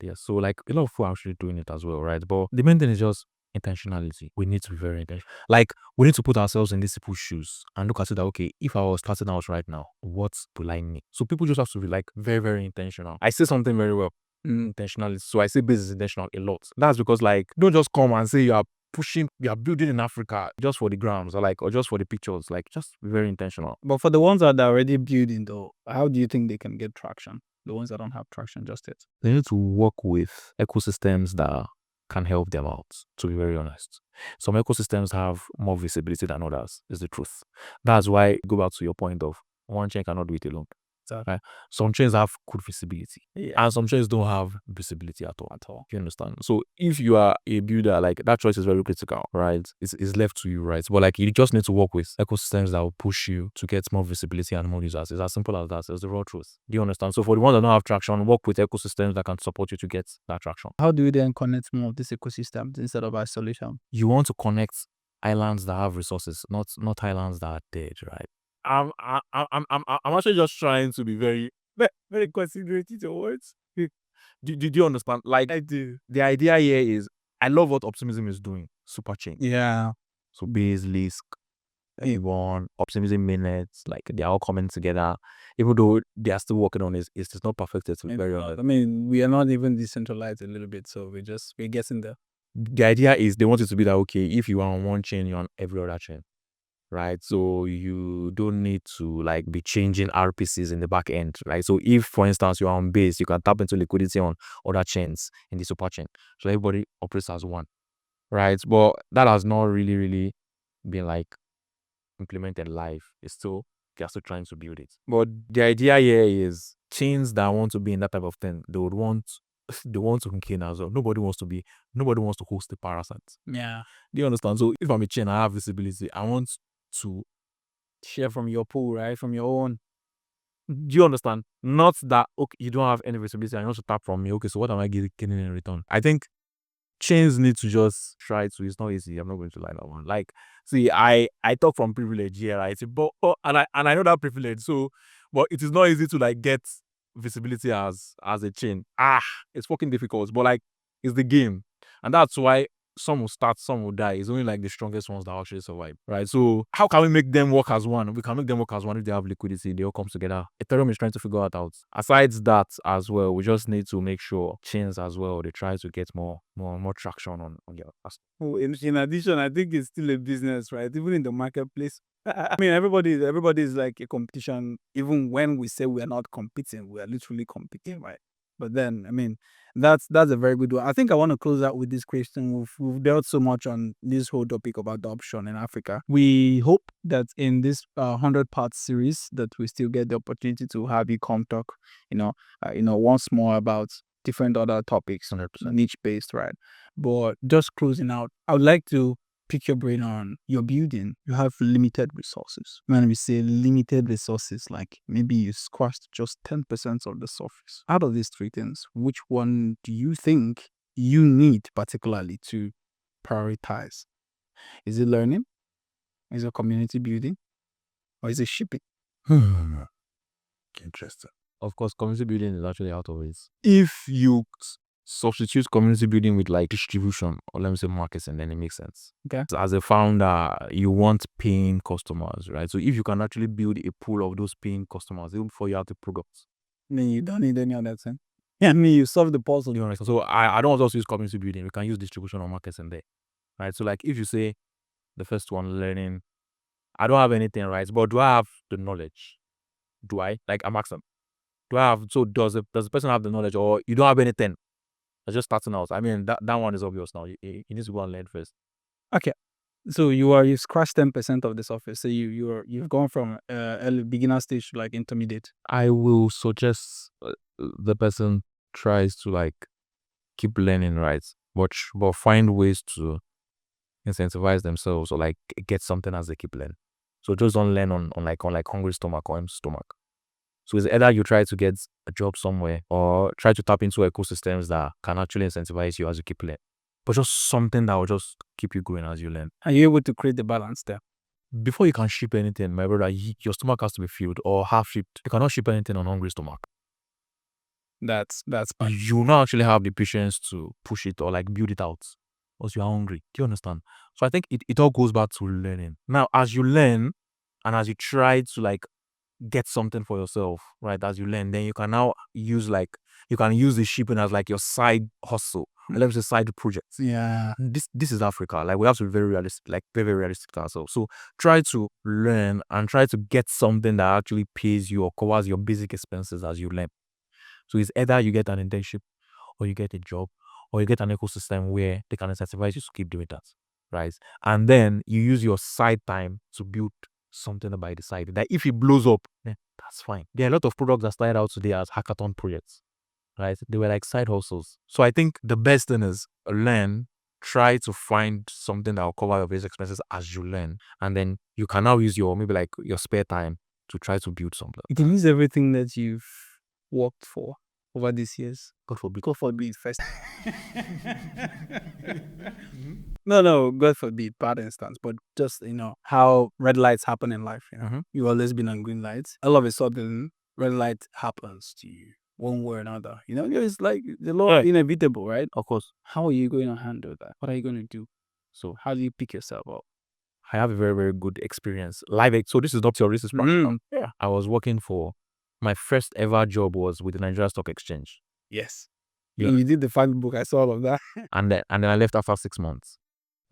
Yes. So like a lot of people are actually doing it as well, right? But the main thing is just intentionality. We need to be very intentional. Like, we need to put ourselves in these people's shoes and look at it that, okay, if I was starting out right now, what will I need? So people just have to be like very, very intentional. I say something very well. intentionally. So I say business intentional a lot. That's because like don't just come and say you are building in Africa just for the grams or just for the pictures. Like just be very intentional. But for the ones that are already building though, how do you think they can get traction? The ones that don't have traction just yet. They need to work with ecosystems that can help them out, to be very honest. Some ecosystems have more visibility than others, is the truth. That's why go back to your point of one chain cannot do it alone. Exactly. Right? Some chains have good visibility. Yeah. And some chains don't have visibility at all. You understand? So if you are a builder, like that choice is very critical, right? It's left to you, right? But like you just need to work with ecosystems that will push you to get more visibility and more users. It's as simple as that. It's the raw truth. Do you understand? So for the ones that don't have traction, work with ecosystems that can support you to get that traction. How do you then connect more of these ecosystems instead of isolation? You want to connect islands that have resources, not islands that are dead, right? I'm actually just trying to be very considerate to your words. Do you understand? Like I do. the idea here is I love what Optimism is doing. Super chain. Yeah. So Base, Lisk, everyone, Optimism minutes, like they're all coming together. Even though they are still working on it, it's not perfected to be very honest. I mean, we are not even decentralized a little bit, so we're guessing there. The idea is they want it to be that okay, if you are on one chain, you're on every other chain. Right, so you don't need to like be changing RPCs in the back end, right? So if, for instance, you are on Base, you can tap into liquidity on other chains in the super chain. So everybody operates as one, right? But that has not really been like implemented live. They're still trying to build it. But the idea here is chains that want to be in that type of thing, they want to contain as well. Nobody wants to host the parasites. Yeah. Do you understand? So if I'm a chain, I have visibility. I want to share from your pool, right? From your own. Do you understand? Not that okay, you don't have any visibility and you want to tap from me. Okay, so what am I getting in return? I think chains need to just try to. It's not easy. I'm not going to lie that one. Like, see, I talk from privilege here, right? But and I know that privilege. So, but it is not easy to like get visibility as a chain. It's fucking difficult. But like, it's the game, and that's why some will start, some will die. It's only like the strongest ones that actually survive, right? So how can we make them work as one? We can make them work as one if they have liquidity. They all come together. Ethereum is trying to figure that out. Aside that as well, we just need to make sure chains as well, they try to get more traction on their past. Oh, in addition, I think it's still a business, right? Even in the marketplace. I mean, everybody is like a competition. Even when we say we are not competing, we are literally competing, right? But then, I mean, that's a very good one. I think I want to close out with this question. We've dealt so much on this whole topic of adoption in Africa. We hope that in this 100-part series that we still get the opportunity to have you come talk, once more about different other topics, 100%. niche based, right? But just closing out, I would like to pick your brain on your building. You have limited resources. When we say limited resources, like maybe you scratched just 10% of the surface. Out of these three things, which one do you think you need particularly to prioritize? Is it learning? Is it community building? Or is it shipping? Interesting. Of course, community building is actually out of it. If you substitute community building with like distribution or let me say marketing, then it makes sense. Okay. So as a founder, you want paying customers, right? So if you can actually build a pool of those paying customers even before you have the products, then you don't need any of that thing. Yeah, I mean, you solve the puzzle. you know. So I don't want to use community building. We can use distribution or marketing there, right? So like if you say the first one, learning, I don't have anything, right? But do I have the knowledge? Do I? Like I'm asking, do I have? So does the person have the knowledge, or you don't have anything? It's just starting out. I mean, that one is obvious now. You need to go and learn first. Okay. So you've scratched 10% of the surface. So you've gone from early beginner stage to like intermediate. I will suggest the person tries to like keep learning, right? But find ways to incentivize themselves or like get something as they keep learning. So just don't learn on hungry stomach or empty stomach. So it's either you try to get a job somewhere or try to tap into ecosystems that can actually incentivize you as you keep learning. But just something that will just keep you going as you learn. Are you able to create the balance there? Before you can ship anything, my brother, your stomach has to be filled or half shipped. You cannot ship anything on hungry stomach. That's you not actually have the patience to push it or like build it out because you are hungry. Do you understand? So I think it all goes back to learning. Now, as you learn and as you try to like get something for yourself, right? As you learn, then you can now use like You can use the shipping as like your side hustle. Let me say side project. Yeah. This is Africa. Like we have to be very realistic, like very, very realistic to ourselves. So try to learn and try to get something that actually pays you or covers your basic expenses as you learn. So it's either you get an internship or you get a job or you get an ecosystem where they can incentivize you to keep doing that. Right. And then you use your side time to build something by the side. That if it blows up, that's fine. There are a lot of products that started out today as hackathon projects. Right? They were like side hustles. So I think the best thing is learn, try to find something that will cover your basic expenses as you learn. And then you can now use your maybe like your spare time to try to build something. You can use everything that you've worked for over these years. God forbid. God forbid first. No, God forbid, bad instance. But just, how red lights happen in life. You've always been on green lights. All of a sudden, red light happens to you one way or another. It's like the law inevitable, right? Of course. How are you going to handle that? What are you going to do? So how do you pick yourself up? I have a very, very good experience. So this is not theory, this is practical. Yeah. I was working for my first ever job was with the Nigeria Stock Exchange. Yes. Yeah. You did the final book. I saw all of that. And then I left after 6 months.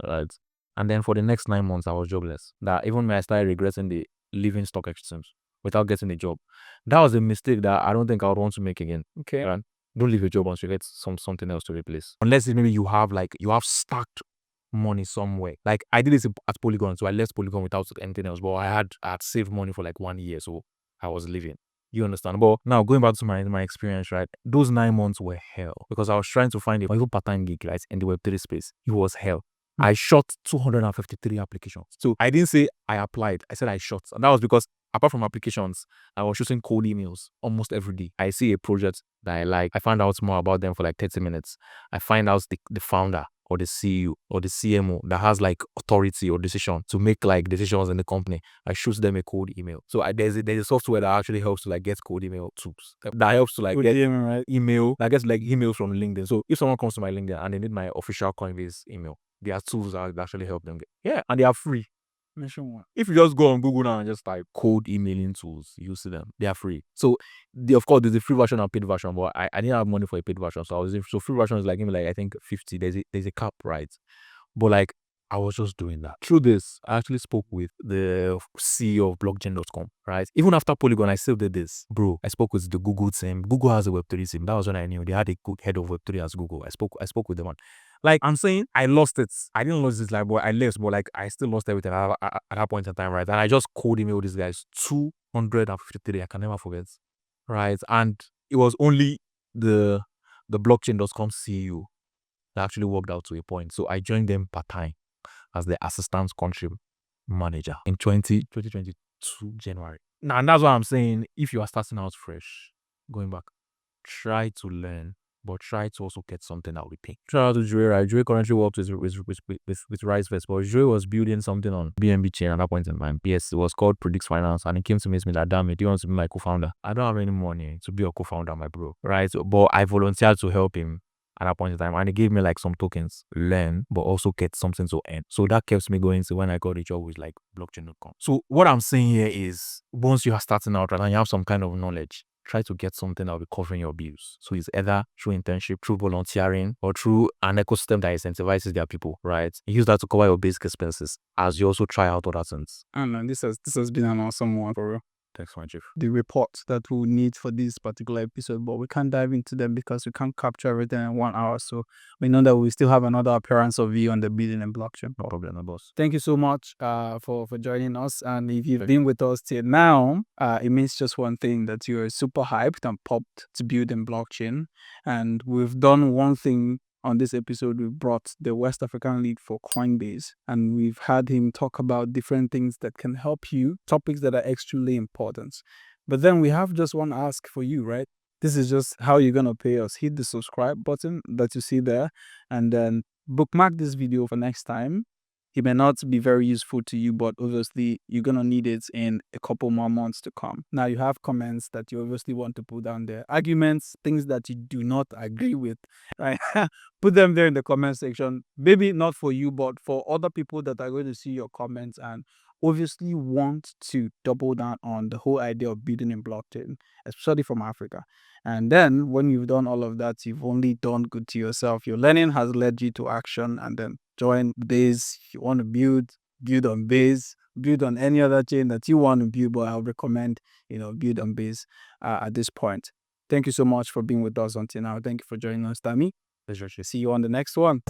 Right. And then for the next 9 months I was jobless. That even when I started regretting the leaving stock exchange without getting a job. That was a mistake that I don't think I would want to make again. Okay. Right? Don't leave your job until you get something else to replace. Unless maybe you have stacked money somewhere. Like I did this at Polygon, so I left Polygon without anything else. But I had saved money for like 1 year, so I was living. You understand? But now going back to my experience, right? Those 9 months were hell because I was trying to find a even part-time gig, right, in the Web3 space. It was hell. I shot 253 applications. So I didn't say I applied. I said I shot. And that was because apart from applications, I was shooting cold emails almost every day. I see a project that I like. I find out more about them for like 30 minutes. I find out the founder or the CEO or the CMO that has like authority or decision to make like decisions in the company. I shoot them a cold email. So there's a software that actually helps to like get cold email tools. That helps to like get email. That gets like emails from LinkedIn. So if someone comes to my LinkedIn and they need my official Coinbase email, there are tools that actually help them get. Yeah, and they are free. Mention one. If you just go on Google now and just type cold emailing tools, you see them. They are free. So of course there's a free version and paid version, but I didn't have money for a paid version. So free version is like maybe like I think 50. There's a cap, right? But like I was just doing that. Through this, I actually spoke with the CEO of blockchain.com, right? Even after Polygon, I still did this. Bro, I spoke with the Google team. Google has a Web3 team. That was when I knew they had a good head of Web3 as Google. I spoke with them. Like I'm saying, I lost it. I didn't lose it, like, but I left, but like I still lost everything at that point in time, right? And I just cold emailed these guys 253. I can never forget, right? And it was only the blockchain.com CEO that actually worked out to a point. So I joined them part-time as the assistant country manager in 2022 January. Now, and that's what I'm saying. If you are starting out fresh, going back, try to learn, but try to also get something that will pay. Shout out to Dre, right? Dre currently worked with RiseFest, but Dre was building something on BNB chain at that point in time. Yes, it was called Predix Finance, and he came to me and like, "Damn it, do you want to be my co-founder?" I don't have any money to be a co-founder, my bro, right? But I volunteered to help him at that point in time, and he gave me like some tokens, learn, but also get something to earn. So that kept me going to when I got a job with like blockchain.com. So what I'm saying here is, once you are starting out, right, and you have some kind of knowledge, try to get something that will be covering your bills. So it's either through internship, through volunteering, or through an ecosystem that incentivizes their people, right? Use that to cover your basic expenses as you also try out other things. I don't know, this has been an awesome one for real. Thanks, my chief. The reports that we'll need for this particular episode, but we can't dive into them because we can't capture everything in 1 hour. So we know that we still have another appearance of you on the Building and Blockchain. No problem, no boss. Thank you so much for joining us. And if you've been with us till now, it means just one thing, that you're super hyped and popped to build in blockchain. And we've done one thing on this episode. We've brought the West African lead for Coinbase, and we've had him talk about different things that can help you, topics that are extremely important. But then we have just one ask for you, right? This is just how you're going to pay us. Hit the subscribe button that you see there, and then bookmark this video for next time. It may not be very useful to you, but obviously you're going to need it in a couple more months to come. Now you have comments that you obviously want to put down there, arguments, things that you do not agree with, right? put them there in the comment section. Maybe not for you, but for other people that are going to see your comments and obviously want to double down on the whole idea of building in blockchain, especially from Africa. And then when you've done all of that, you've only done good to yourself. Your learning has led you to action, and then join Base. If you want to build on Base, build on any other chain that you want to build, but I'll recommend, build on Base at this point. Thank you so much for being with us until now. Thank you for joining us, Dami. Pleasure. See you on the next one.